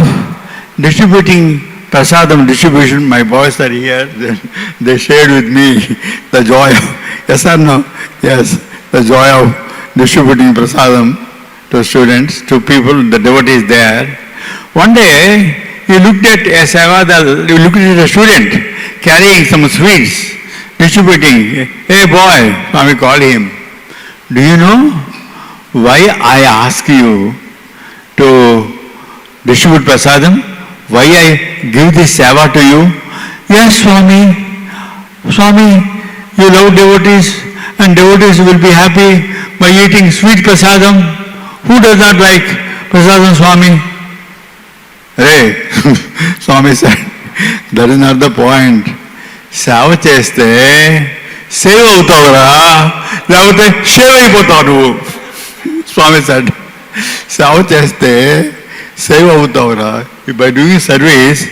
distributing prasadam distribution. My boys are here. They shared with me the joy of, yes or no? Yes, the joy of distributing prasadam to students, to people, the devotees there. One day, he looked at a student carrying some sweets. distributing. Hey boy, Swami called him. Do you know why I ask you to distribute prasadam? Why I give this seva to you? Yes, Swami. Swami, you love devotees and devotees will be happy by eating sweet prasadam. Who does not like prasadam, Swami? Hey, Swami said, that is not the point. సేవ చేస్తే save అవుతావురా, లేకపోతే save అయిపోతావు నువ్వు. స్వామి said, సేవ చేస్తే save అవుతావురా. By doing service,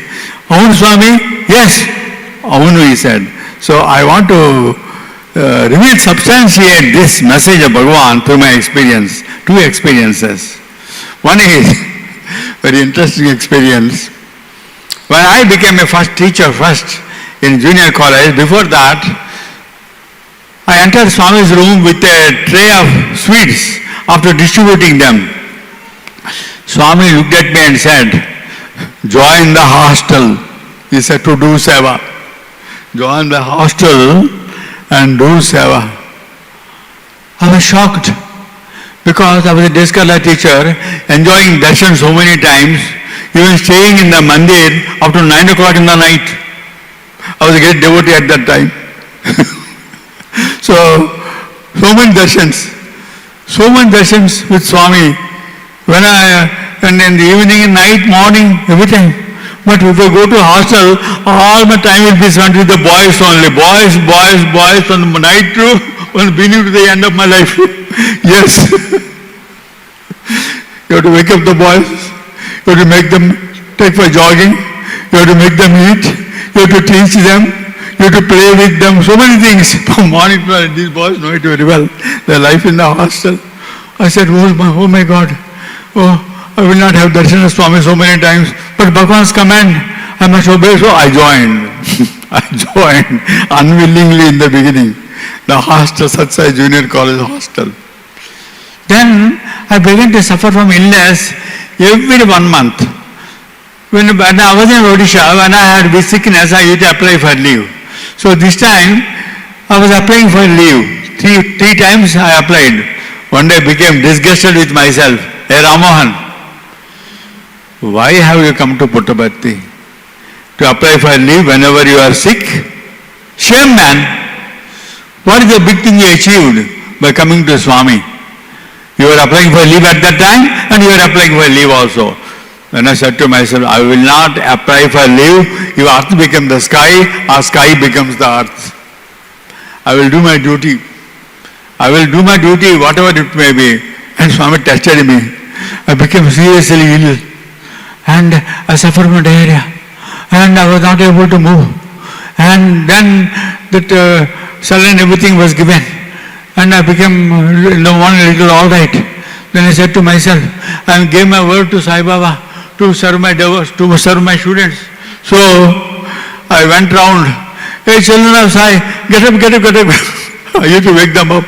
అవును స్వామి, yes, అవును, he said. So I want to reveal, substantiate this message of Bhagavan through my experience, two experiences. One is very interesting experience. When I became a first teacher in junior college, before that, I entered Swami's room with a tray of sweets after distributing them. Swami looked at me and said, join the hostel. He said to do seva. Join the hostel and do seva. I was shocked because I was a Deskala teacher, enjoying darshan so many times, even staying in the mandir up to 9 o'clock in the night. I was a great devotee at that time. So many darshans with Swami. And in the evening, night, morning, every time. But if I go to hostel, all my time will be spent with the boys only. Boys, from the night to the beginning to the end of my life. Yes. You have to wake up the boys. You have to make them take for jogging. You have to make them eat. You have to teach them. You have to play with them. So many things. From morning to night, these boys know it very well. Their life in the hostel. I said, oh my God. Oh, I will not have darshan of Swami so many times. But Bhagavan's command, I must obey. So I joined. I joined unwillingly in the beginning. The hostel, Satsai Junior College hostel. Then I began to suffer from illness every 1 month. When I was in Odisha, when I had this sickness, I used to apply for leave. So this time, I was applying for leave. Three times I applied. One day I became disgusted with myself. Hey Ramohan, why have you come to Puttaparthi? To apply for leave whenever you are sick? Shame, man. What is the big thing you achieved by coming to Swami? You were applying for leave at that time and you were applying for leave also. Then I said to myself, I will not apply for leave. If earth becomes the sky, or sky becomes the earth. I will do my duty. I will do my duty, whatever it may be. And Swami tested me. I became seriously ill. And I suffered from diarrhea. And I was not able to move. And then that saline, everything was given. And I became in the morning a little all right. Then I said to myself, I gave my word to Sai Baba to serve my students. So I went round, hey children of Sai, get up. I used to wake them up.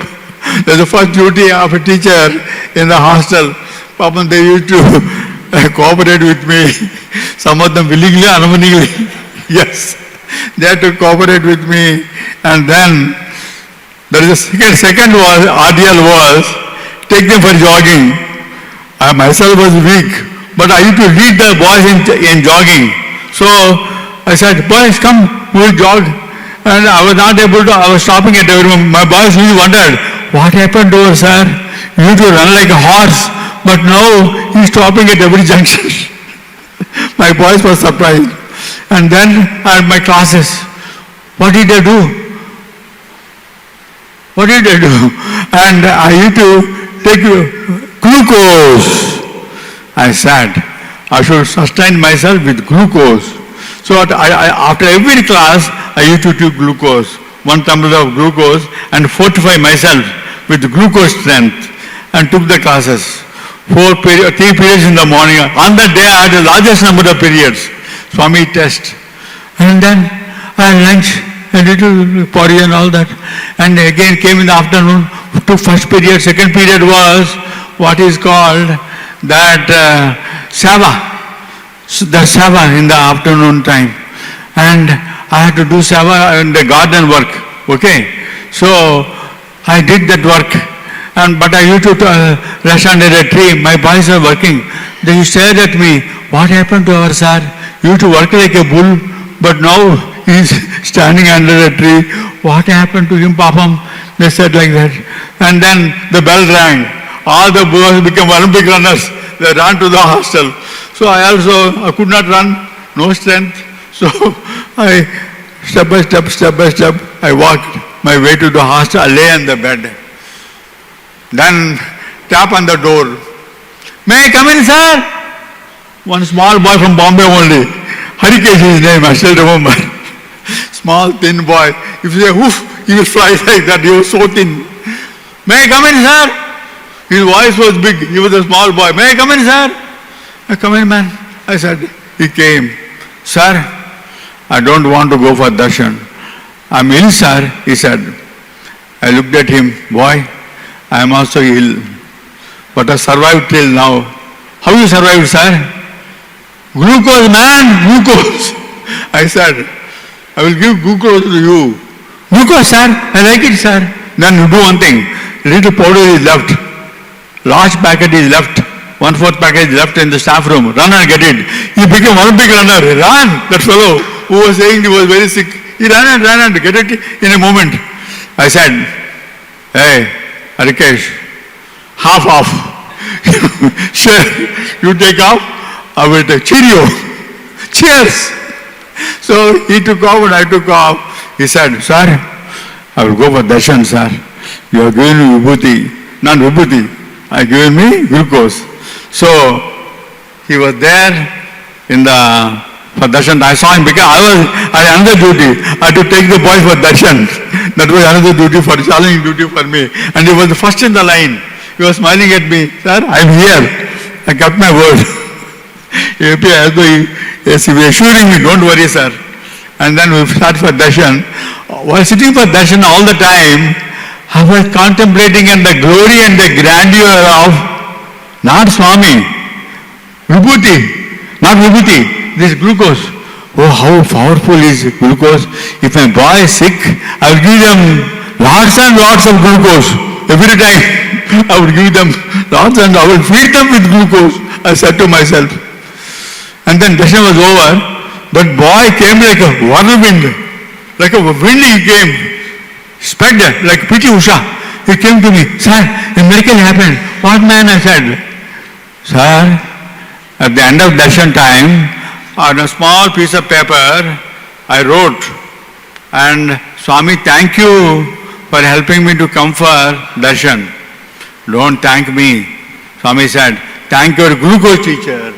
That's the first duty of a teacher in the hostel. Papa, they used to cooperate with me. Some of them willingly, unwillingly. Yes, they had to cooperate with me. And then there is a second ordeal was take them for jogging. I myself was weak, but I used to lead the boys in jogging. So I said, boys, come, we will jog. And I was not able to, I was stopping at every moment. My boys really wondered, what happened to us, sir? You used to run like a horse, but now he's stopping at every junction. My boys were surprised. And then I had my classes. What did I do? And I used to take glucose. I said, I should sustain myself with glucose. So after every class, I used to take glucose, 1 tumbler of glucose, and fortify myself with glucose strength, and took the classes. 3 periods in the morning. On that day, I had the largest number of periods. Swami test. And then I had lunch, a little potty and all that. And again came in the afternoon, took first period. Second period was what is called that Seva. The Seva in the afternoon time. And I had to do Seva and the garden work. Okay? So I did that work. But I used to rest under a tree. My boys were working. They stared at me. What happened to our sir? You used to work like a bull, but now he is standing under a tree. What happened to him, Papam? They said like that. And then the bell rang. All the boys became Olympic runners. They ran to the hostel. So I could not run, no strength. So I, step by step, I walked my way to the hostel. I lay on the bed. Then tap on the door. May I come in, sir? One small boy from Bombay only. Harikesh is his name, I still remember. Small, thin boy. If you say, whoof, he will fly like that. He was so thin. May I come in, sir? His voice was big. He was a small boy. May I come in, sir? I come in, man. I said, he came. Sir, I don't want to go for darshan. I'm ill, sir, he said. I looked at him. Boy, I am also ill. But I survived till now. How you survived, sir? Glucose, man, glucose. I said, I will give glucose to you. Glucose, sir, I like it, sir. Then you do one thing. Little powder is left. Large packet is left. 1/4 packet is left in the staff room. Run and get it. He became Olympic runner. He ran. That fellow who was saying he was very sick. He ran and get it in a moment. I said, hey, Harikesh, half off. Sure, you take off, I will take. Cheerio. Cheers. So he took off and I took off. He said, sir, I will go for darshan, sir. You are giving me vibhuti. Not vibhuti. I given me glucose. So he was there in the for darshan. I saw him because I had another duty. I had to take the boys for darshan. That was another duty for challenging duty for me. And he was the first in the line. He was smiling at me. Sir, I'm here. I kept my word. He was assuring me, don't worry, sir. And then we started for darshan. While sitting for darshan all the time, I was contemplating on the glory and the grandeur of not Swami, Vibhuti, not Vibhuti, this glucose. Oh, how powerful is glucose. If my boy is sick, I will give them lots and lots of glucose. Every time I would give them lots and I will feed them with glucose, I said to myself. And then darshan was over. That boy came like a whirlwind, like a wind he came, sped like P.T. Usha. He came to me, sir, a miracle happened. What, man? I said, sir, at the end of darshan time, on a small piece of paper, I wrote, and Swami, thank you for helping me to come for darshan. Don't thank me. Swami said, thank your glucose teacher.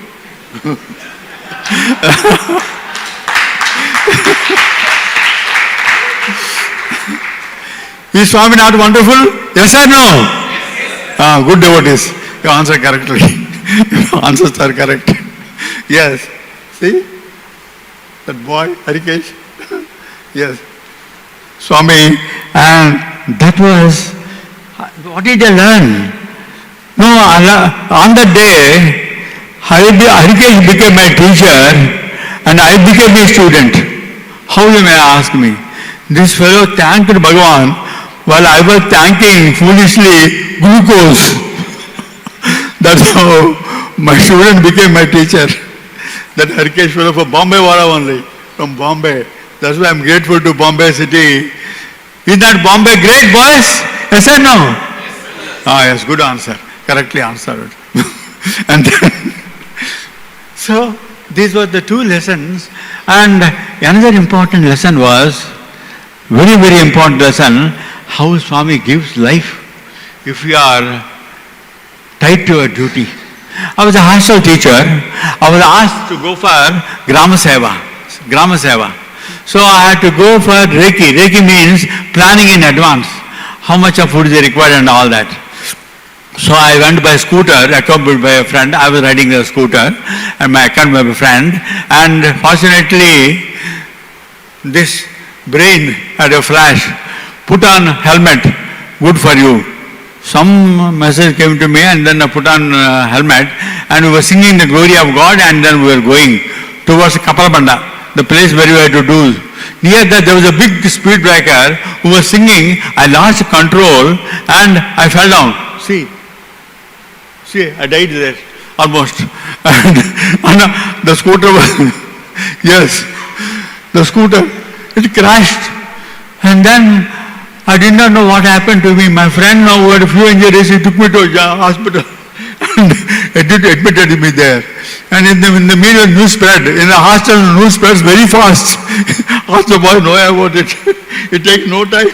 Is Swami not wonderful? Yes or no? Yes. Good devotees. You answer correctly. Your answers are correct. Yes. See? That boy, Harikesh. Yes. Swami, and that was, what did I learn? No, on that day, Harikesh became my teacher and I became a student. How you may ask me? This fellow thanked Bhagavan while I was thanking foolishly glucose. That's how my student became my teacher. That Harikesh fellow from Bombay Vara only, from Bombay. That's why I'm grateful to Bombay city. Is that Bombay great, boys? Yes or no? Yes, good answer. Correctly answered. And then, so these were the two lessons. And another important lesson was, very, very important lesson, how Swami gives life if we are tied to a duty. I was a hostel teacher. I was asked to go for Grama Seva. So I had to go for Reiki. Reiki means planning in advance. How much of food is required and all that. So I went by scooter, accompanied by a friend. I was riding the scooter and accompanied by a friend. And fortunately, this brain had a flash. Put on helmet, good for you. Some message came to me and then I put on helmet and we were singing the glory of God and then we were going towards Kapalabanda, the place where we had to do Near that there was a big speed breaker who was singing. I lost control and I fell down. See, I died there almost. And the scooter was, yes, the scooter, it crashed. And then I did not know what happened to me. My friend now who had a few injuries, he took me to a hospital and admitted me there. And in the media, news spread. In the hostel, news spreads very fast. Ask the boy know about it. It takes no time.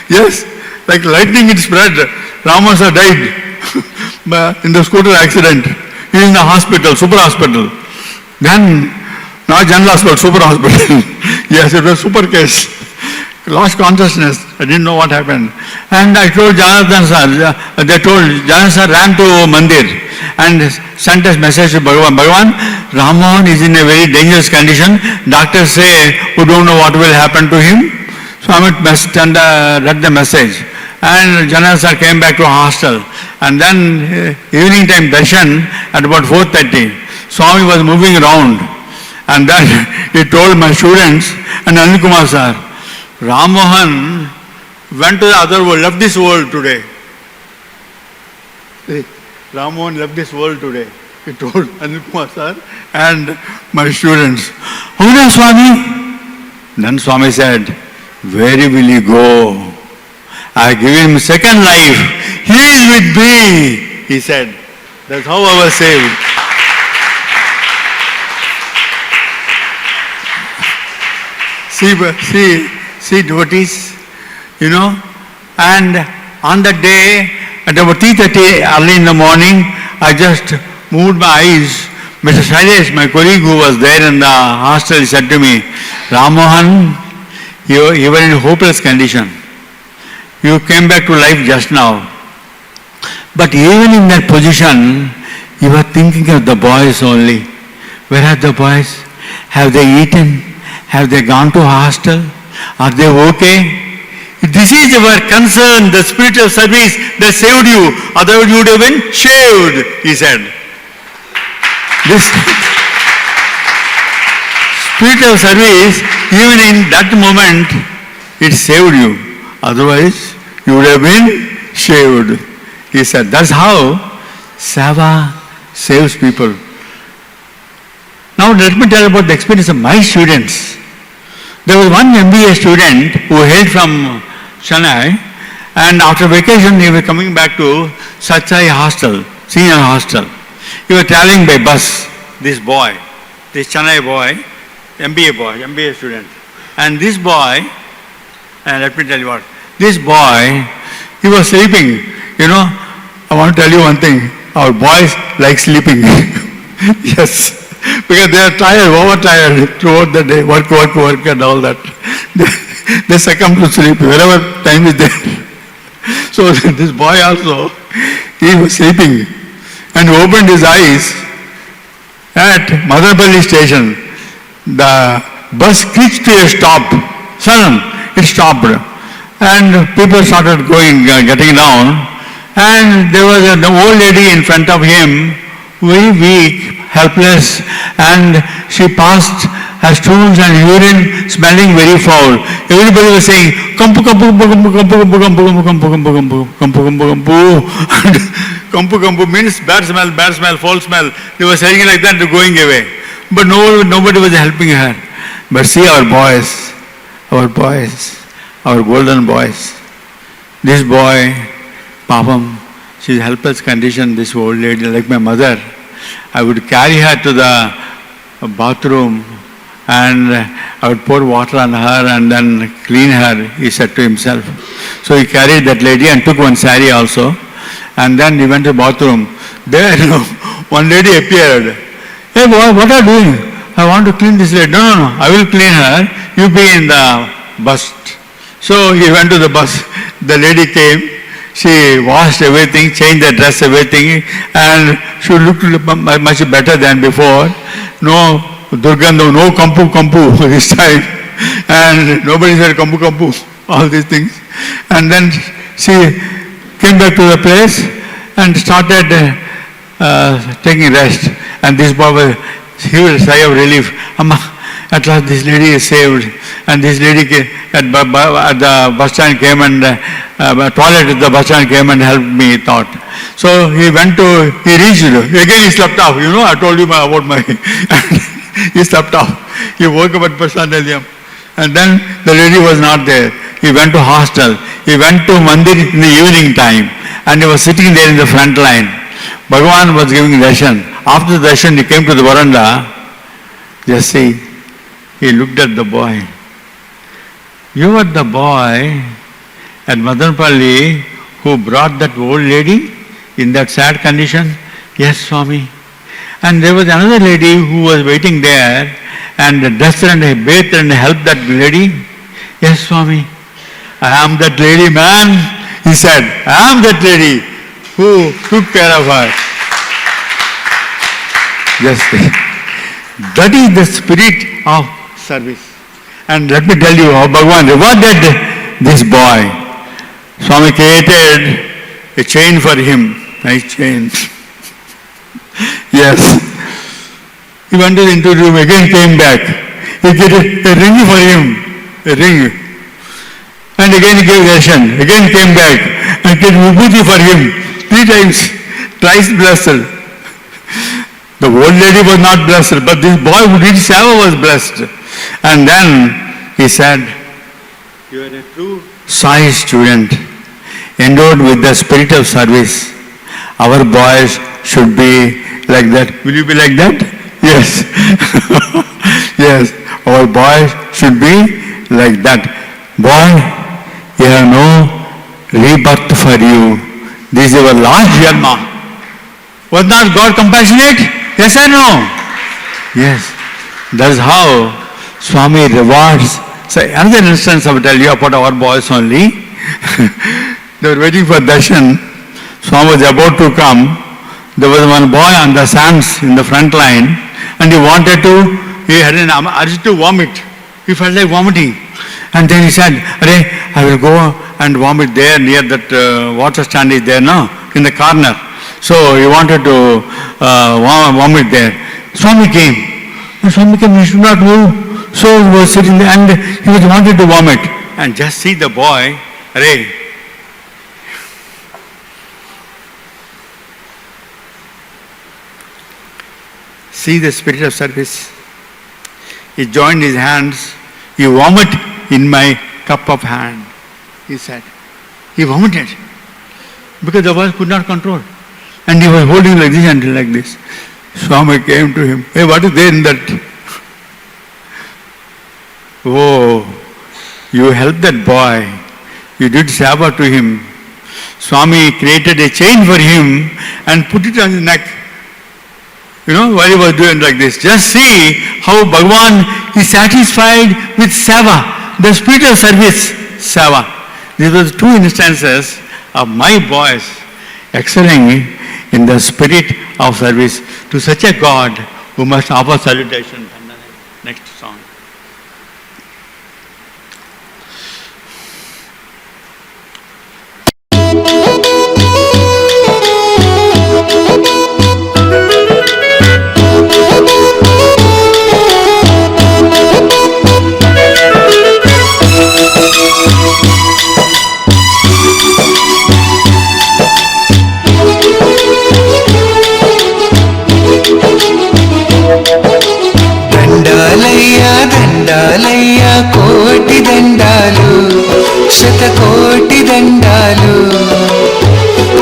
Yes, like lightning it spread. Ramasa died in the scooter accident. He is in the hospital, super hospital. Then, not general hospital, super hospital. Yes, it was super case. Lost consciousness. I didn't know what happened. And I told Janardhan sir, Janardhan sir ran to Mandir and sent a message to Bhagavan. Bhagavan, Rammohan is in a very dangerous condition. Doctors say we don't know what will happen to him. Swami read the message. And Janardhan sir came back to hostel. And then evening time darshan at about 4:30. Swami was moving around. And then he told my students and Anil Kumar sir, Rammohan went to the other world, left this world today. Rammohan left this world today. He told Anil Kumar sir and my students. How did Swami? Then Swami said, where will he go? I give him second life. He is with me, he said. That's how I was saved. See devotees, you know, and on that day, at about 3:30 early in the morning, I just moved my eyes. Mr. Shailesh, my colleague who was there in the hostel, he said to me, Rammohan, you were in a hopeless condition. You came back to life just now. But even in that position, you were thinking of the boys only. Where are the boys? Have they eaten? Have they gone to hostel? Are they okay? This is your concern, the spiritual service that saved you. Otherwise you would have been shaved, he said. This spiritual service, even in that moment, it saved you. Otherwise, you would have been shaved. He said, that's how Seva saves people. Now let me tell about the experience of my students. There was one MBA student who hailed from Chennai, and after vacation he was coming back to Satsai hostel, senior hostel. He was traveling by bus, this boy, this Chennai boy, MBA student. And this boy, and let me tell you what, this boy, he was sleeping. You know, I want to tell you one thing, our boys like sleeping. Yes. Because they are tired, overtired throughout the day, work and all that. They succumb to sleep wherever time is there. So this boy also, he was sleeping and opened his eyes at Madhapalli station. The bus screeched to a stop. Sudden, it stopped. And people started getting down. And there was an old lady in front of him, very weak, helpless, and she passed her stools and urine smelling very foul. Everybody was saying, kampu, kampu, kampu, kampu, kampu, kampu, kampu, kampu, kampu, kampu, kampu, kampu. Kampu, kampu means bad smell, foul smell. They were saying like that, going away. But nobody was helping her. But see our boys, our golden boys. This boy, Papam, she's helpless condition, this old lady, like my mother. I would carry her to the bathroom and I would pour water on her and then clean her, he said to himself. So he carried that lady and took one sari also. And then he went to the bathroom. There, one lady appeared. Hey boy, what are you doing? I want to clean this lady. No, I will clean her. You be in the bus. So he went to the bus. The lady came. She washed everything, changed the dress, everything, and she looked much better than before. No Durgandha, no kampu this time. And nobody said kampu, all these things. And then she came back to the place and started taking rest. And this boy was, he was a sigh of relief. Amma. At last this lady is saved, and this lady at the bus stand came and toilet at the bus stand came and helped me, he thought. So he reached, again he slept off. You know, I told you about my, he slept off. He woke up at bus stand and then the lady was not there. He went to hostel. He went to mandir in the evening time, and he was sitting there in the front line. Bhagavan was giving darshan. After the darshan, he came to the veranda. Just see, he looked at the boy. You are the boy at Madanpalli who brought that old lady in that sad condition? Yes, Swami. And there was another lady who was waiting there and dressed and bathed and helped that lady? Yes, Swami. I am that lady, man. He said, I am that lady who took care of her. Yes, that is the spirit of service. And let me tell you how Bhagavan rewarded this boy. Swami created a chain for him. Nice chain. Yes. He went into the room, again came back. He gave a ring for him. A ring. And again he gave darshan. Again came back and gave vibhuti for him. 3 times. Thrice blessed. The old lady was not blessed, but this boy who did seva was blessed. And then he said, you are a true Sai student, endowed with the spirit of service. Our boys should be like that. Will you be like that? Yes. Yes, our boys should be like that. Boy, you have no rebirth for you. This is your last Janma. Was not God compassionate? Yes or no? Yes. That's how Swami rewards. So another instance I will tell you about our boys only. They were waiting for darshan. Swami was about to come. There was one boy on the sands in the front line, and he had an urge to vomit. He felt like vomiting. And then he said, I will go and vomit there near that water stand is there now, in the corner. So he wanted to vomit there. Swami came. And Swami came, he should not move. So he was sitting there and he was wanted to vomit. And just see the boy, see the spirit of service. He joined his hands. He vomit in my cup of hand, he said. He vomited because the boy could not control. And he was holding like this and like this. Swami came to him. Hey, what is there in that? Oh, you helped that boy. You did seva to him. Swami created a chain for him and put it on his neck. You know, while he was doing like this. Just see how Bhagavan is satisfied with seva, the spirit of service, seva. These were 2 instances of my boys excelling in the spirit of service to such a God who must offer salutation. Next song. దండాలయ్యా కోటి దండాలు శతకోటి దండాలు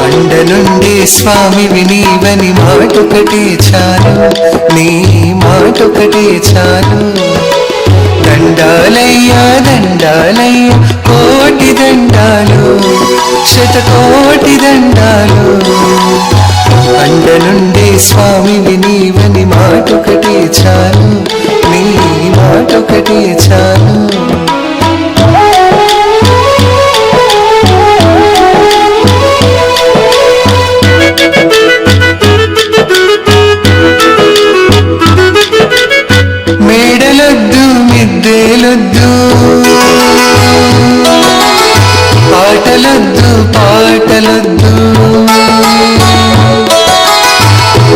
అండ నుండి స్వామి వినీవని మాటొకటే చాలు నీ మాటొకటే చాలు దండాలయ్యా కోటి దండాలు శతకోటి దండాలు అండ నుండి స్వామి వినీవని మాటొకటే చాలు నీ మాటొకటే చాలు మేడలొద్దు మిద్దెలొద్దు పాటలొద్దు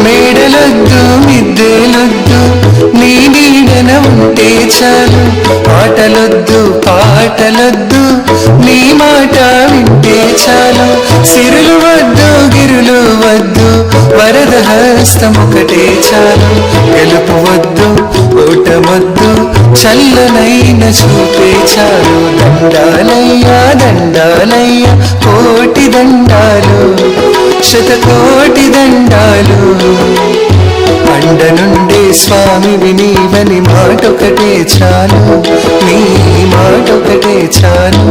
మేడలొద్దు మిద్దెలొద్దు నీ నీడన ఉంటే చాలు ఆటలొద్దు పాటలొద్దు నీ మాట వింటే చాలు సిరులు వద్దు గిరులు వద్దు వరద హస్తమొకటే చాలు గెలుపు వద్దు ఓటమొద్దు చల్లనైన చూపే చాలు దండాలయ్యా దండాలయ్యా కోటి దండాలు శతకోటి దండాలు అండ నుండి స్వామి వినీవని మాటొకటే చాలు నీ మాటొకటే చాలు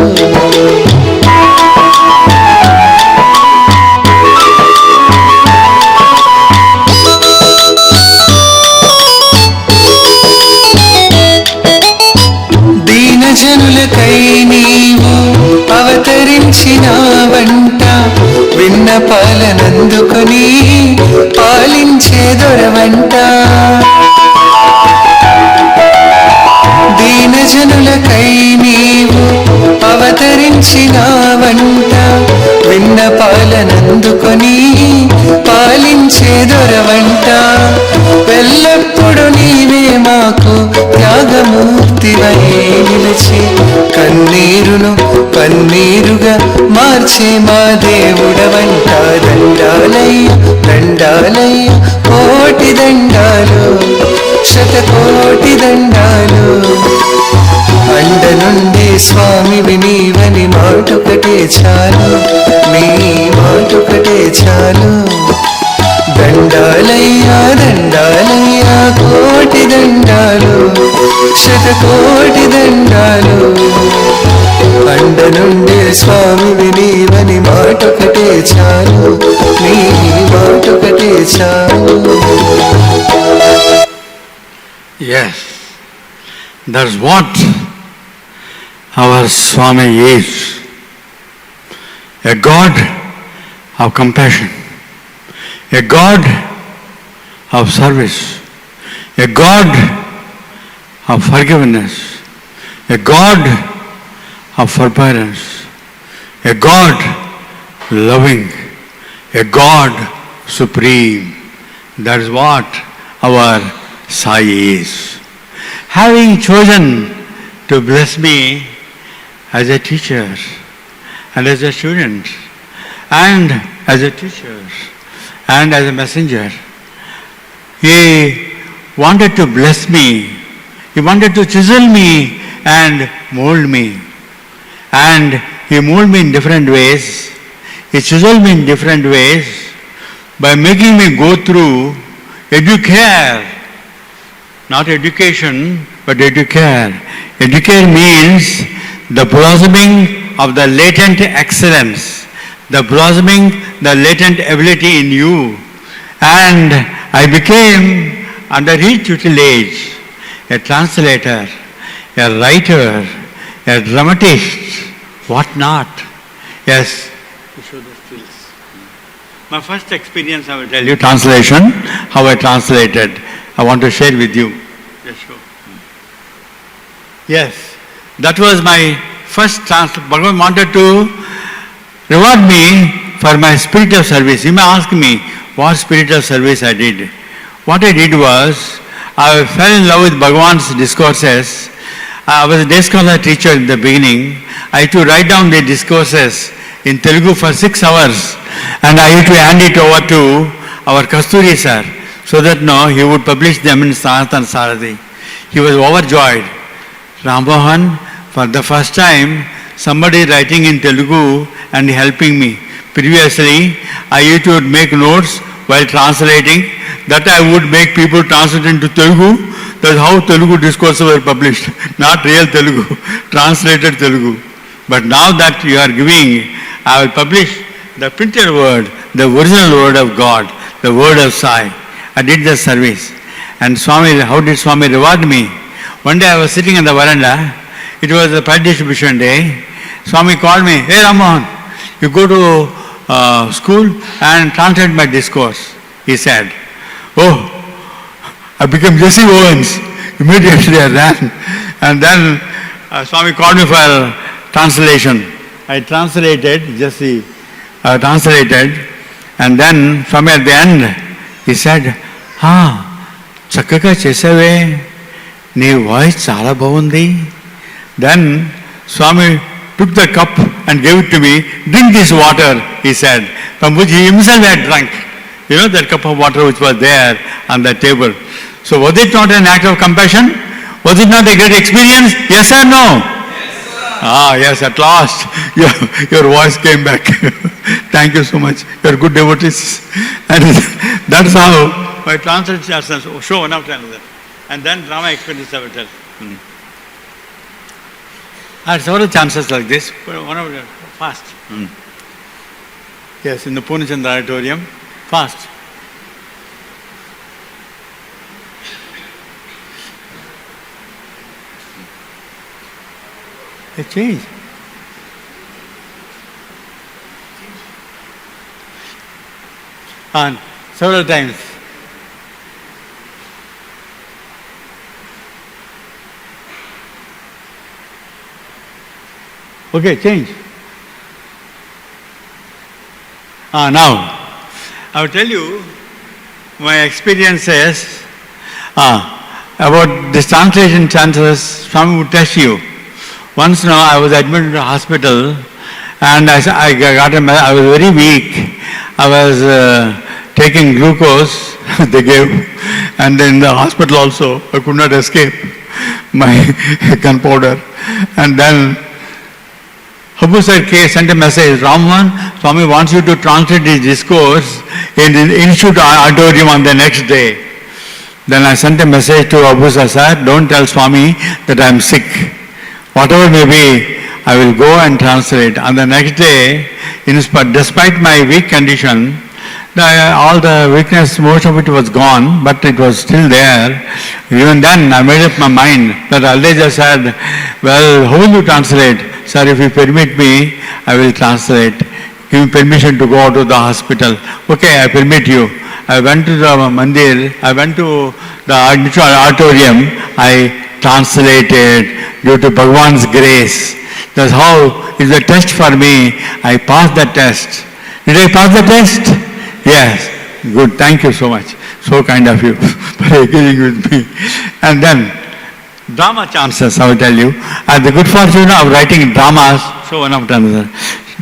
దీనజనులకై నీవు అవతరించిన వంట విన్నపాలనందుకొని పాలించే దొరవంట దీనజనులకై నీవు అవతరించిన వంట విన్నపాలనందుకొని పాలించే దొరవంట ఎల్లప్పుడు నీవే మాకు త్యాగమూర్తివై నిలిచి కన్నీరును పన్నీరుగా మార్చే మా దేవుడవంట దండాలయ్య దండాలయ్య కోటి దండాలు శతకోటి దండాలు అండ నుండి స్వామి వినీవని మాటొకటే చాలు నీ మాటొకటే చాలు దండాలయ్యా దండాలయ్యా కోటి దండాలు శతకోటి దండాలు అండ నుండి స్వామి వినీవని మాటొకటే చాలు నీ మాటొకటే చాలు Yes, that's what our Swami is. A God of compassion, a God of service, a God of forgiveness, a God of forbearance, a God loving, a God supreme. That is what our Sai is. Having chosen to bless me as a teacher and as a student and as a teacher and as a messenger, he wanted to bless me. He wanted to chisel me and mold me. And he molded me in different ways. He chiseled me in different ways by making me go through educare. Not education, but educare. Educare means the blossoming of the latent excellence, the blossoming, the latent ability in you. And I became, under his tutelage, a translator, a writer, a dramatist, what not. Yes. To show the skills. My first experience, I will tell you, translation, how I translated. I want to share with you. Yes, sure. Yes, that was my first translation. Bhagavan wanted to reward me for my spiritual service. You may ask me what spiritual service I did. What I did was, I fell in love with Bhagavan's discourses. I was a day scholar teacher in the beginning. I had to write down the discourses in Telugu for 6 hours, and I had to hand it over to our Kasturi sir, so that he would publish them in Sanatana Sarathi. He was overjoyed. Rammohan, for the first time, somebody writing in Telugu and helping me. Previously, I used to make notes while translating. That I would make people translate into Telugu. That's how Telugu discourses were published. Not real Telugu, translated Telugu. But now that you are giving, I will publish the printed word, the original word of God, the word of Sai. I did the service. And Swami, how did Swami reward me? One day I was sitting in the veranda. It was a pie distribution day. Swami called me, "Hey Rammohan, you go to school and translate my discourse," he said. Oh, I became Jesse Owens. Immediately I ran. And then Swami called me for translation. I translated, Jesse translated. And then Swami at the end, he said, చక్కగా చేసావే, నీ voice చాలా బాగుంది. Then Swami took the cup and gave it to me. Drink this water, he said, from which he himself had drunk. You know that cup of water which was there on the table. So was it not an act of compassion? Was it not a great experience? Yes or no? Yes, at last your voice came back. Thank you so much. You are good devotees. And that's how my translations show one after another. And then drama experience I will tell. I had several chances like this. One of them, fast. Yes, in the Purnachandra auditorium, fast. They change. And several times. Okay, change. Now, I will tell you my experiences about this translation chances. Swami would test you. Once now I was admitted to the hospital and I was very weak. I was taking glucose, they gave, and in the hospital also I could not escape my gunpowder. And then Habu Sir K sent a message, Ramman, Swami wants you to translate his discourse in the Institute auditorium on the next day. Then I sent a message to Abu Sir, don't tell Swami that I am sick. Whatever may be, I will go and translate. On the next day, despite my weak condition, all the weakness, most of it was gone, but it was still there. Even then, I made up my mind that Aldeja said, well, how will you translate? Sir, if you permit me, I will translate. Give me permission to go to the hospital. Okay, I permit you. I went to the mandir, I went to the auditorium, I translated due to Bhagwan's grace. That's how it's a test for me. I passed the test. Did I pass the test? Yes. Good. Thank you so much. So kind of you for agreeing with me. And then drama chances, I will tell you. I had the good fortune of writing dramas. So one after another.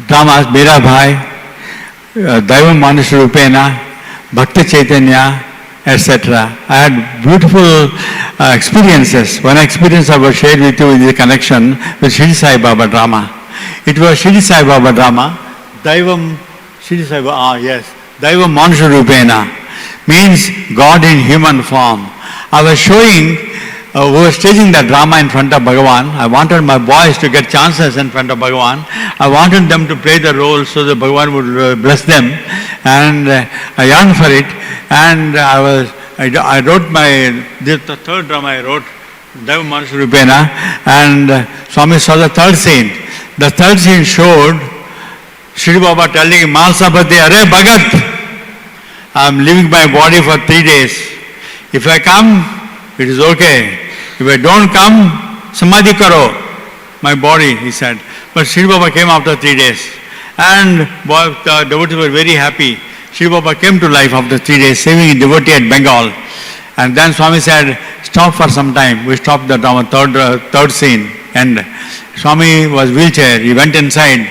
Dramas, Mera Bhai, Daivam Manush Rupena, Bhakti Chaitanya, etc. I had beautiful experiences. One experience I will share with you is the connection with Shri Sai Baba drama. It was Shri Sai Baba drama. Daivam, Shri Sai Baba, yes. Daivam Manusha Rupena means God in human form. I was showing, we were staging the drama in front of Bhagavan. I wanted my boys to get chances in front of Bhagavan. I wanted them to play the role so that Bhagavan would bless them. And I yearned for it. And I wrote the third drama I wrote, Daivam Manusha Rupena, and Swami saw the third scene. The third scene showed Shri Baba telling Malsapati, Arey Bhagat, I am leaving my body for 3 days. If I come, it is okay. If I don't come, Samadhi karo, my body, he said. But Shri Baba came after 3 days. And the devotees were very happy. Shri Baba came to life after 3 days, saving a devotee at Bengal. And then Swami said, stop for some time. We stopped the drama, third scene. And Swami was wheelchair. He went inside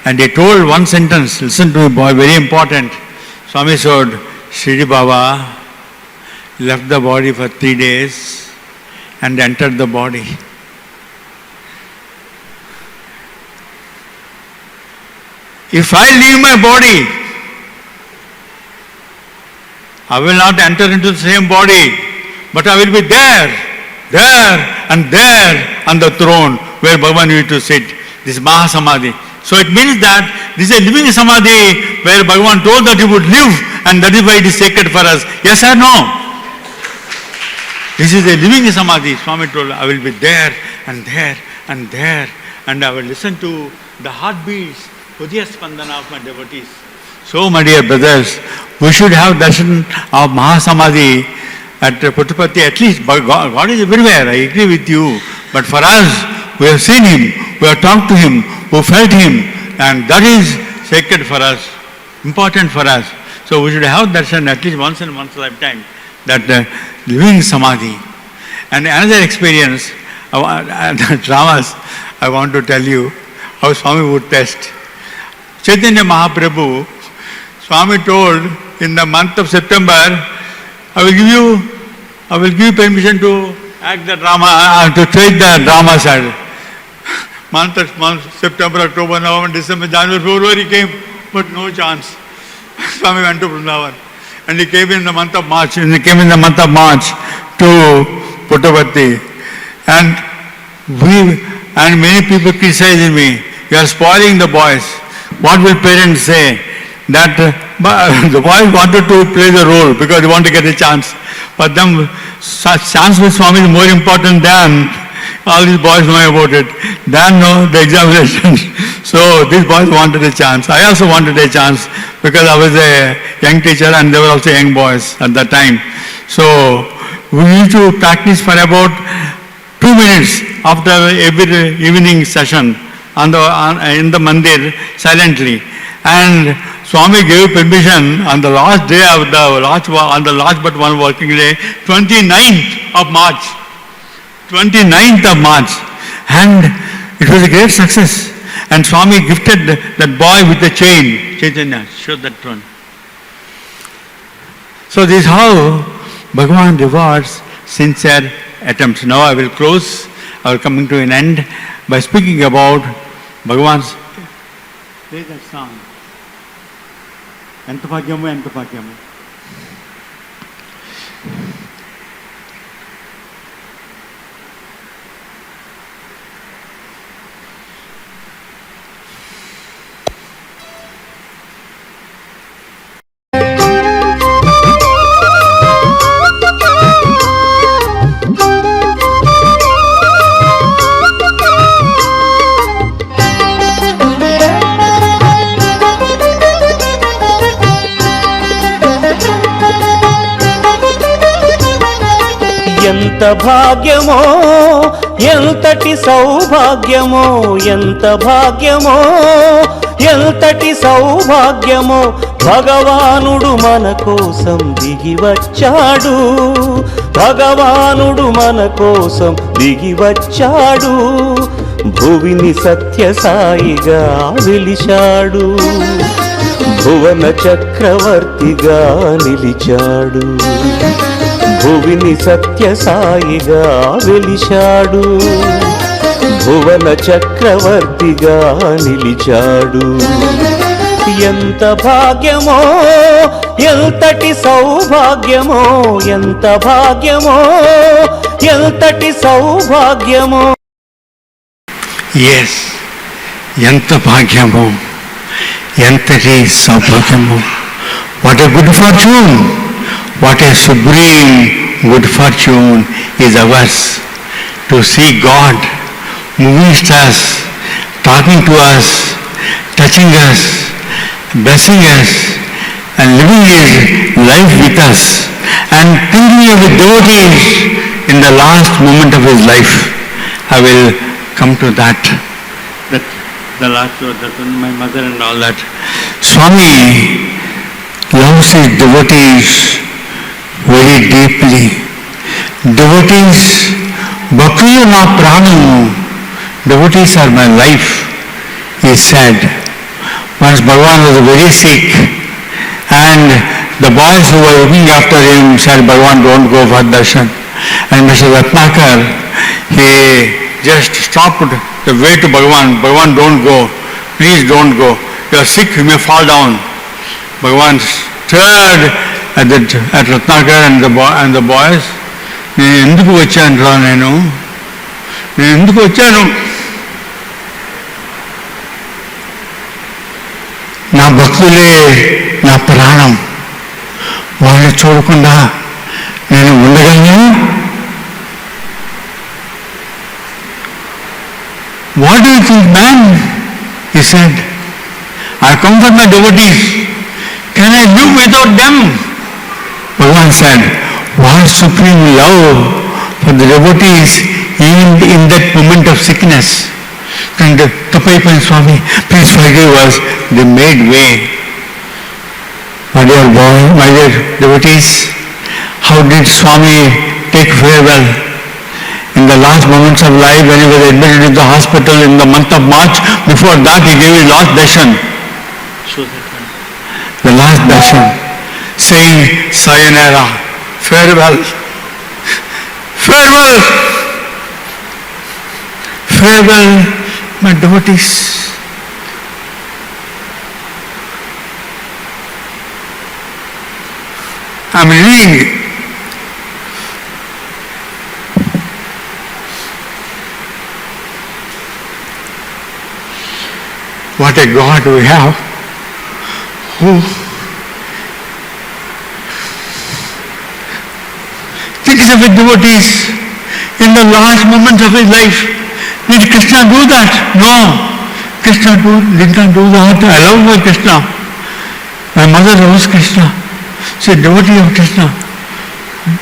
and he told one sentence, listen to me boy, very important. Swami said, Shri Baba left the body for 3 days and entered the body. If I leave my body, I will not enter into the same body, but I will be there and there on the throne where Bhagavan used to sit. This is Mahasamadhi. So it means that this is a living Samadhi where Bhagavan told that he would live, and that is why it is sacred for us. Yes or no? This is a living Samadhi. Swami told, I will be there and there and there, and I will listen to the heartbeats, Hudaya Spandana of my devotees. So, my dear brothers, we should have darshan of Mahasamadhi at Puttapati. At least God is everywhere, I agree with you. But for us, we have seen Him, we have talked to Him, we felt Him, and that is sacred for us, important for us. So we should have darshan at least once in one's lifetime, that living Samadhi. And another experience, dramas, I want to tell you how Swami would test. Chaitanya Mahaprabhu, Swami told in the month of September, I will give you permission to act the drama, to take the drama side. Month, September, October, November, December, January, February came, but no chance. Swami went to Vrindavan. And he came in the month of March, to Puttavati. And many people criticizing me, you are spoiling the boys. What will parents say? That the boys wanted to play the role because they want to get a chance. But then, chance with Swami is more important than all these boys know about it, than know the examinations. So these boys wanted a chance. I also wanted a chance because I was a young teacher and they were also young boys at that time. So we used to practice for about 2 minutes after every evening session in the mandir silently. And Swami gave permission on the last day of the last but one working day, 29th of March. 29th of March. And it was a great success. And Swami gifted that boy with the chain. Chaitanya, show that one. So this is how Bhagavan rewards sincere attempts. Now I will close our coming to an end by speaking about Bhagavan's. Play that song. Enta bhagyamu, enta bhagyamu. ఎంత భాగ్యమో ఎంతటి సౌభాగ్యమో ఎంత భాగ్యమో ఎంతటి సౌభాగ్యమో భగవానుడు మన కోసం దిగి వచ్చాడు భగవానుడు మన కోసం దిగి వచ్చాడు భువిని సత్యసాయిగా వెలిశాడు భువన చక్రవర్తిగా నిలిచాడు భువిని సత్యసాయిగా వెలిశాడు భువన చక్రవర్తిగా నిలిచాడు ఎంత భాగ్యమో ఎంతటి సౌభాగ్యమో ఎంత భాగ్యమో ఎంతటి సౌభాగ్యమో Yes, ఎంత భాగ్యమో ఎంతటి సౌభాగ్యమో. What a good fortune! What a supreme good fortune is ours to see God moving us, talking to us, touching us, blessing us, and living His life with us, and thinking of the devotees in the last moment of His life. I will come to that. The last word, that was my mother and all that. Swami loves His devotees very deeply. Devotees, Bhaktiyo na pranamu, devotees are my life, he said. Once Bhagavan was very sick and the boys who were looking after him said, Bhagavan, don't go for darshan. And Mr. Ratnakar, he just stopped the way to Bhagavan. Bhagavan, don't go. Please don't go. You are sick, you may fall down. Bhagavan stared at Ratnakar and the boys. నేను ఎందుకు వచ్చాను నేను ఎందుకు వచ్చాను? నా భక్తులే నా ప్రాణం, వాళ్ళని చూడకుండా నేను ఉండగలను? What do you think, man? He said, I come for my devotees. Can I live without them? Bhagavan said, what supreme love for the devotees even in that moment of sickness. And Tapaipan Swami, please forgive us, they made way. My dear devotees, how did Swami take farewell? in the last moments of life when he was admitted in the hospital in the month of March. Before that he gave his last darshan. The last darshan, saying sayonara, farewell, farewell, farewell my devotees. I'm reading what a God we have, who thinks of his devotees in the last moments of his life. Did Krishna do that? No. Krishna did not do that. I love my Krishna. My mother loves Krishna. She is a devotee of Krishna.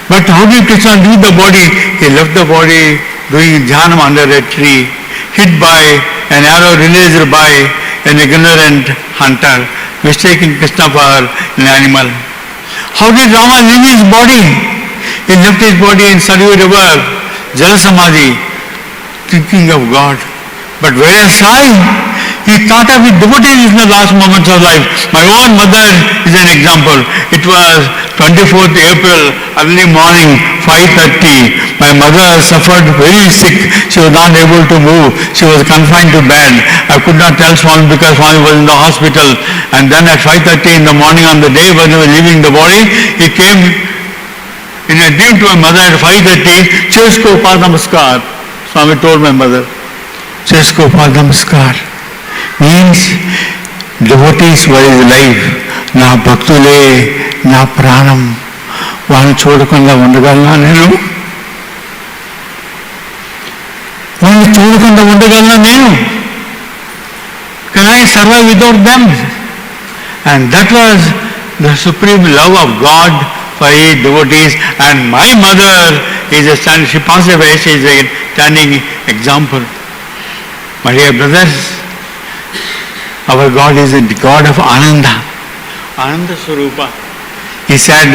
But how did Krishna leave the body? He left the body doing dhyana under a tree, hit by an arrow released by an ignorant hunter, mistaking Krishna for an animal. How did Rama leave his body? He left his body in Saryu river, Jala Samadhi, thinking of God. But whereas he thought of his devotees in the last moments of life. My own mother is an example. It was 24th April, early morning, 5:30. My mother suffered very sick. She was not able to move. She was confined to bed. I could not tell Swami because Swami was in the hospital. And then at 5:30 in the morning on the day when he was leaving the body, he came in a dream to my mother at 5:30, Chesko Pad Namaskar. Swami told my mother, Chesko Pad Namaskar. Means devotees were his life. నా భక్తులే నా ప్రాణం, వాళ్ళని చూడకుండా ఉండగలనా నేను? వాళ్ళని చూడకుండా ఉండగలనా నేను? Can I survive without them? And that was the supreme love of God for his devotees. And my mother is a stand, she passed away, she is a standing example. My dear brothers, our God is a God of Ananda, Ananda Swarupa. He said,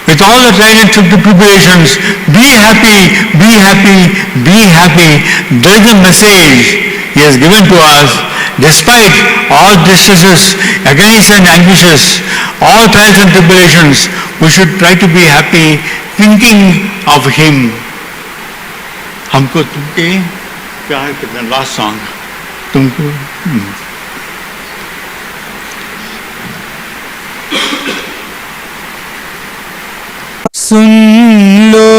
with all the trials of the tribulations, be happy, be happy, be happy. There is a message He has given to us. Despite all distresses, agonies and anguishes, all trials and tribulations, we should try to be happy, thinking of Him. हमको तुमके प्यार करना, last song. तुमको सुन लो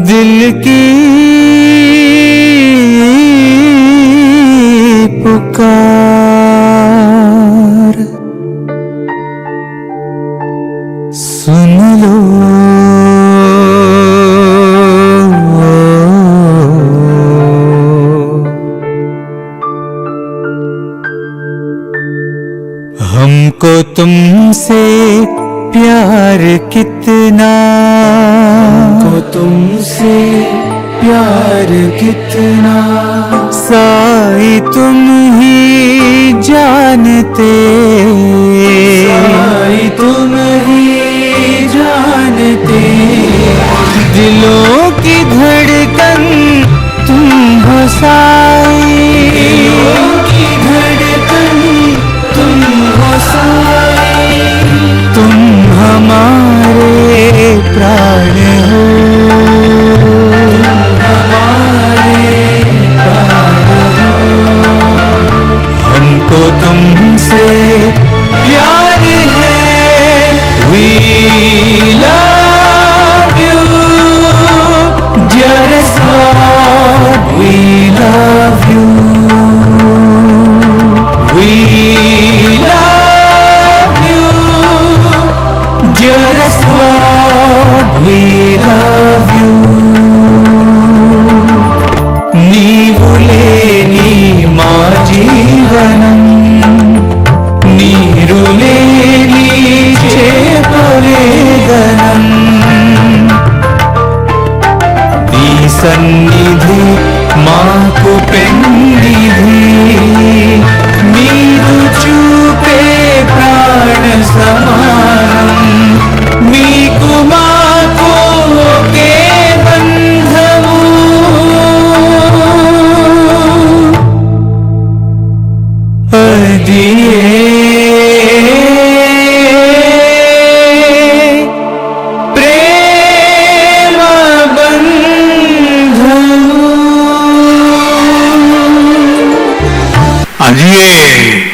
दिल की पुकार, सुन लो हमको तुमसे प्यार कितना, हमको तुमसे प्यार कितना, साई तुम ही जानते, साई तुम ही जानते, दिलों की धड़कन तुम हो साई, दिलों की धड़कन तुम हो साई, तुम हमारे प्राण हो, हमारे प्राण हो, हमको तुमसे प्यार है, we love you, dearest one. Adiye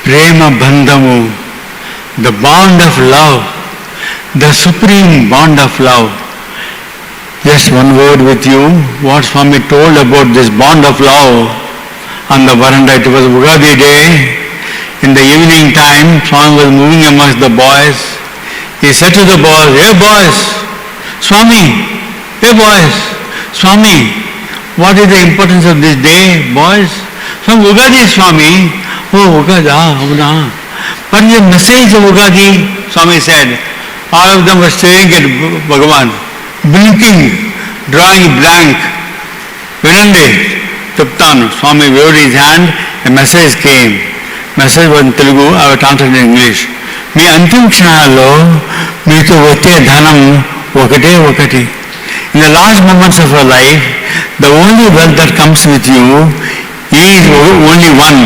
Prema Bandhamu, the bond of love, the supreme bond of love. Just one word with you, what Swami told about this bond of love on the veranda. It was Ugadi day. In the evening time, Swami was moving amongst the boys. He said to the boys, "Hey boys, Swami, hey boys, Swami, what is the importance of this day, boys?" Some Ugadi, Swami. Oh, Ugadi, Avna. But the message of Ugadi, Swami said, all of them were staring at Bhagavan, blinking, drawing blank. Vinande, Taptan, Swami waved his hand, a message came. Message was in Telugu, I will translate in English. మీ అంతిమ క్షణాల్లో మీతో వచ్చే ధనం ఒకటే ఒకటి. In the last moments of your life, the only wealth that comes with you is only one.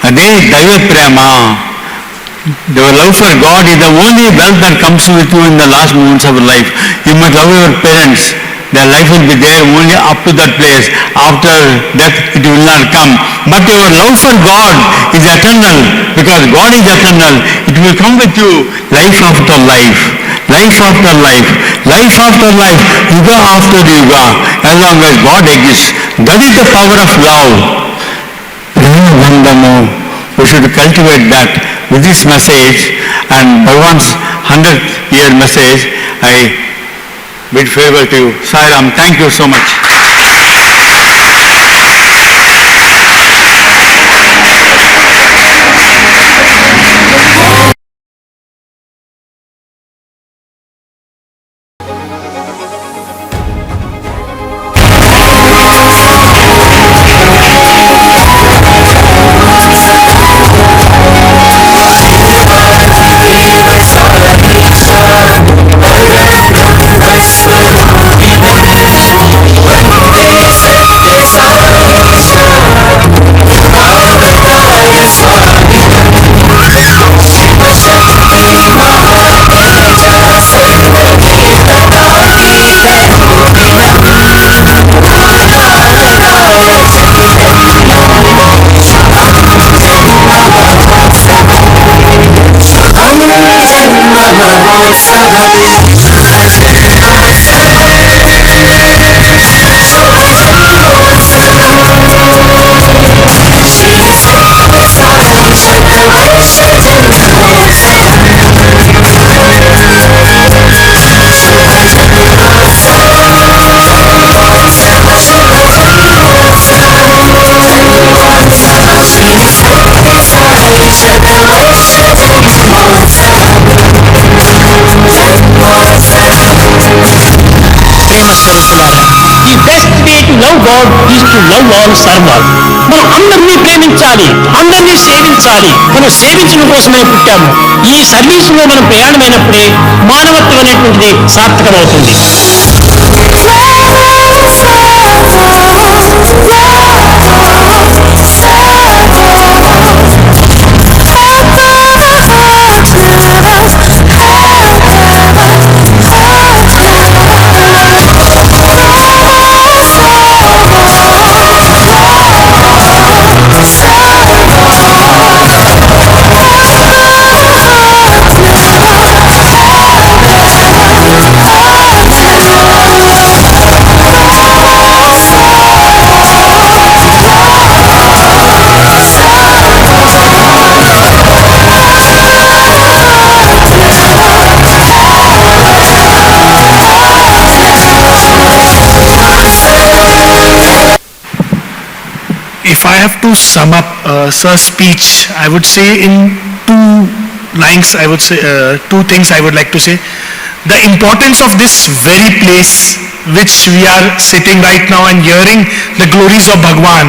అదే దైవ ప్రేమ. The love for God is the only wealth that comes with you in the last moments of your life. You must love your parents. Their life will be there only up to that place. After death it will not come. But your love for God is eternal, because God is eternal. It will come with you life after life, life after life, life after life, yuga after yuga, as long as God exists. That is the power of love. We should cultivate that. With this message and Bhagavan's 100th year message, I bid farewell to you. Sai Ram, thank you so much. The best way to love God is to love all, serve all. మనం అందరినీ ప్రేమించాలి, అందరినీ సేవించాలి. మనం సేవించడం కోసమే పుట్టాము. ఈ సర్వీసులో మనం ప్రయాణమైనప్పుడే మానవత్వం అనేటువంటిది సార్థకమవుతుంది. If I have to sum up Sir's speech, I would say in two lines, I would say two things I would like to say. The importance of this very place which we are sitting right now and hearing the glories of Bhagwan.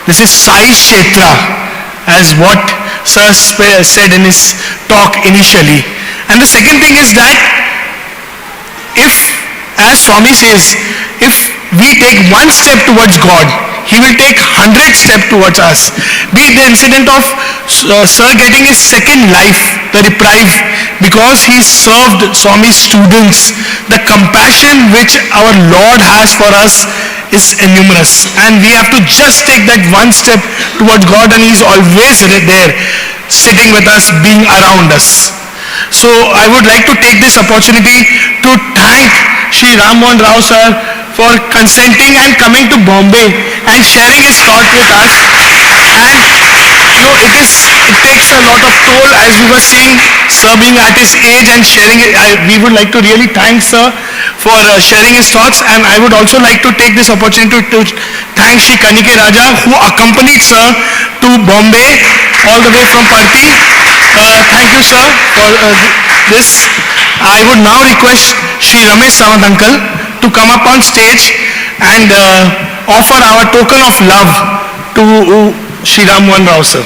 This is Sai Kshetra, as what Sir said in his talk initially. And the second thing is that if, as Swami says, if we take one step towards God, He will take 100 steps towards us. Be it the incident of Sir getting his second life, the reprieve, because he served Swami's students. The compassion which our Lord has for us is numerous, and we have to just take that one step towards God, and He's always there, sitting with us, being around us. So I would like to take this opportunity to thank Shri Ram Mohan Rao sir for consenting and coming to Bombay and sharing his thought with us. And it takes a lot of toll, as we were seeing sir being at his age and sharing it. We would like to really thank sir for sharing his thoughts, and I would also like to take this opportunity to thank Shri Kanike Raja, who accompanied sir to Bombay all the way from Parthi. Thank you sir for this. I would now request Shri Ramesh Samant uncle to come up on stage and offer our token of love to Shri Ram Mohan Rao sir.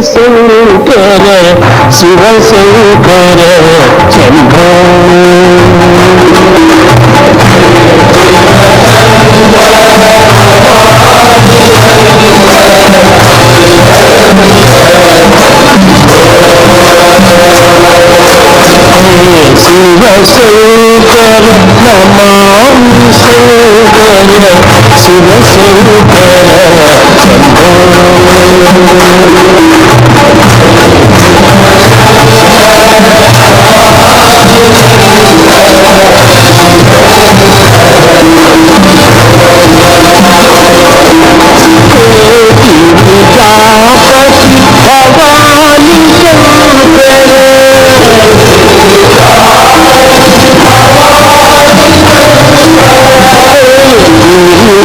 Shankara Shiva Shankara Shambho Shiva Shankara నమామి శంకర శివ శంకర శంభో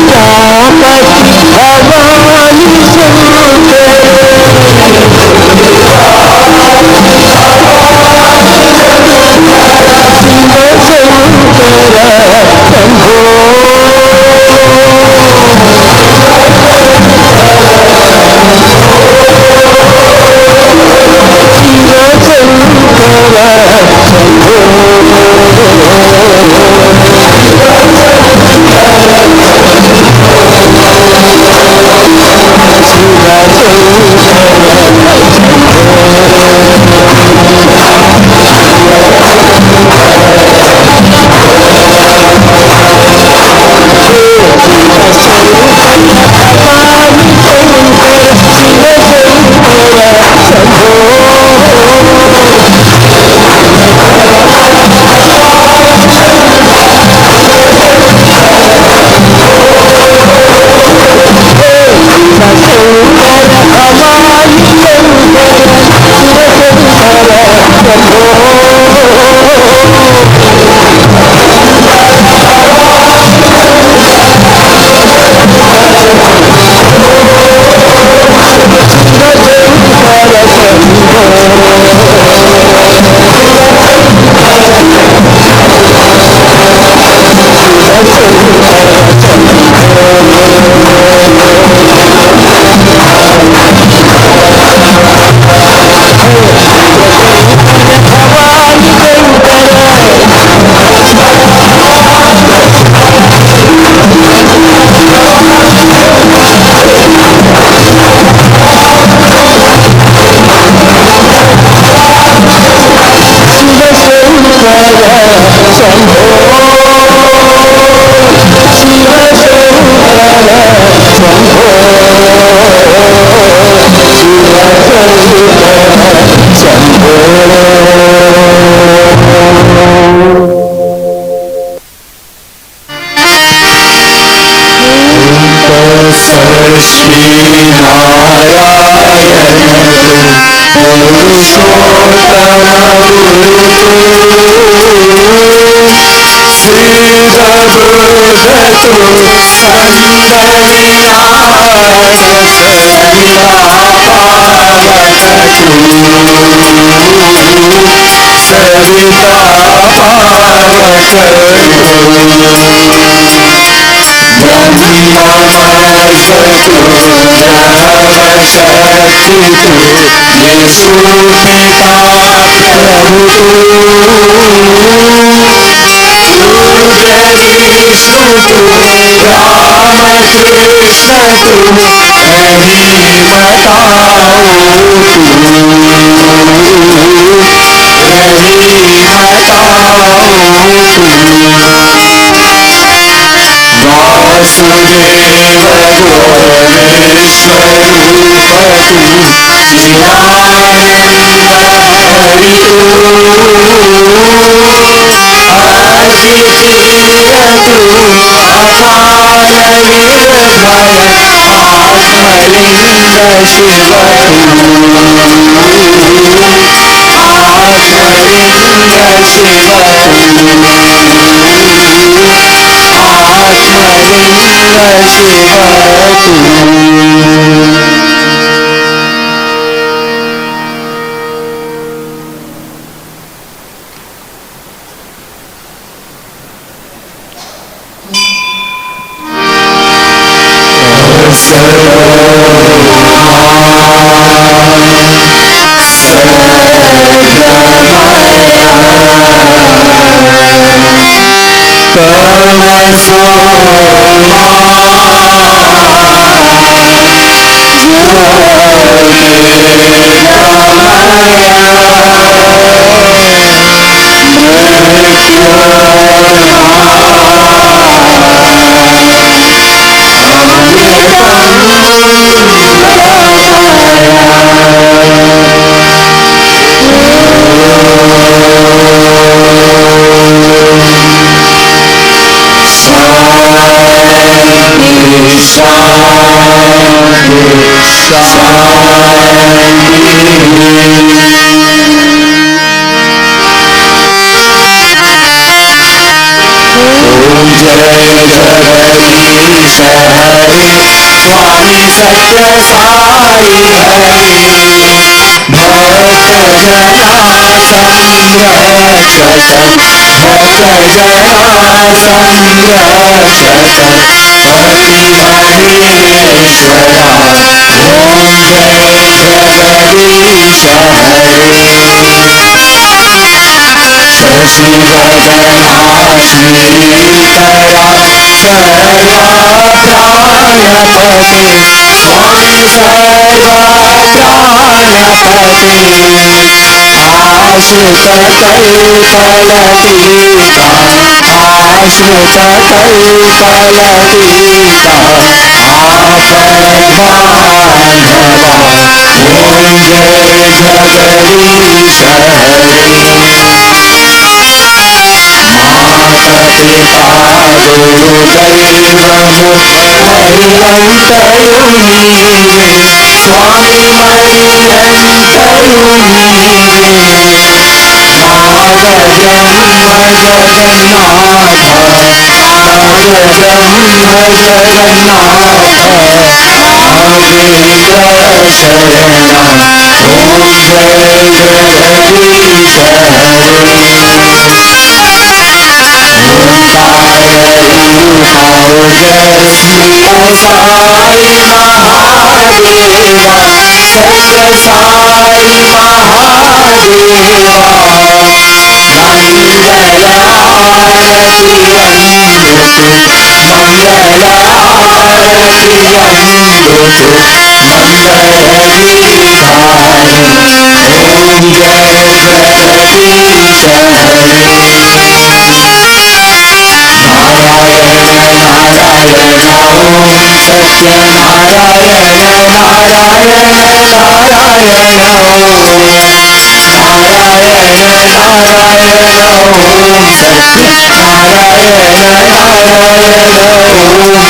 भवानी शंकर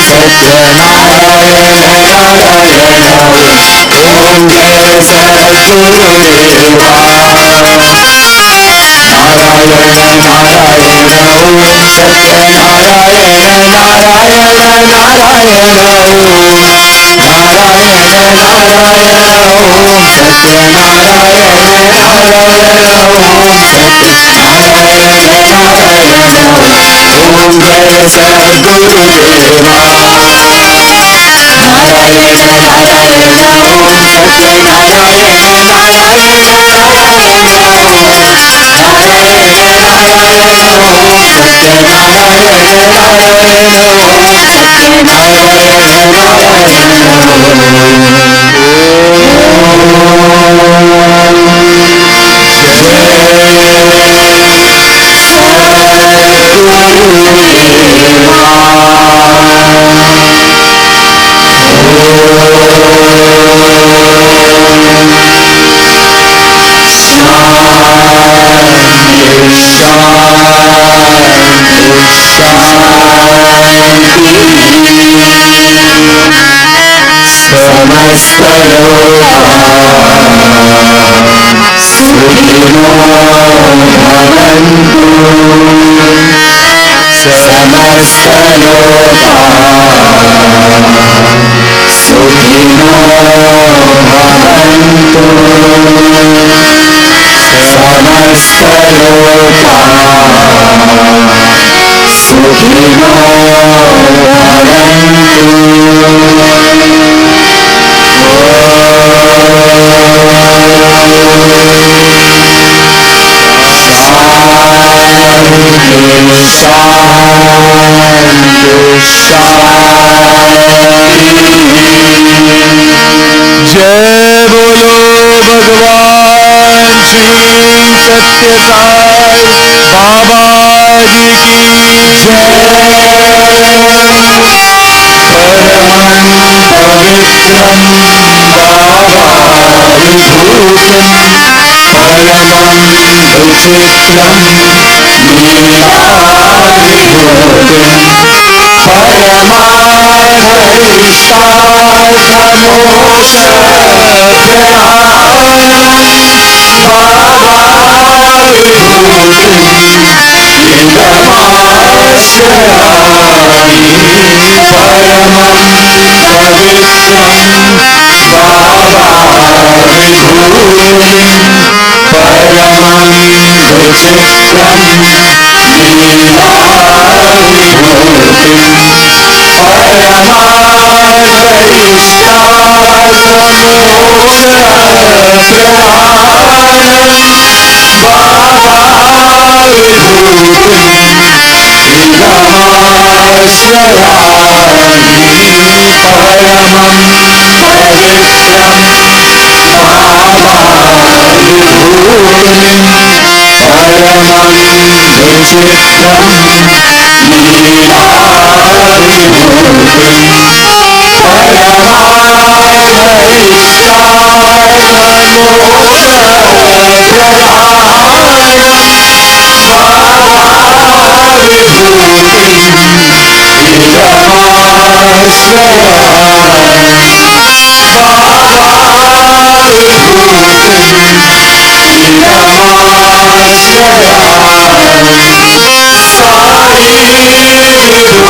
सत्यनारायण सद्गुरुदेवा नारायण नारायण ओम सत्यनारायण नारायण नारायण ओम नारायण नारायण ओम सत्यनारायण नारायण ओम सत्यनारायण नारायण ओम जय सद्गुरुदेवा नारायण नारायण ओम सत्यनारायण नारायण नारायण ओम नारायण नारायण ओम सत्यनारायण नारायण ओम सत्यनारायण समस्त लोका सुखिनो भवन्तु समस्त लोका सुखिनो भवन्तु समस्त लोका सुखिनो जय बोलो भगवान श्री सत्य साई बाबा जी की जय। परमं पवित्रं बाबाविभूतिं परमं विचित्रं लीलाविभूतिं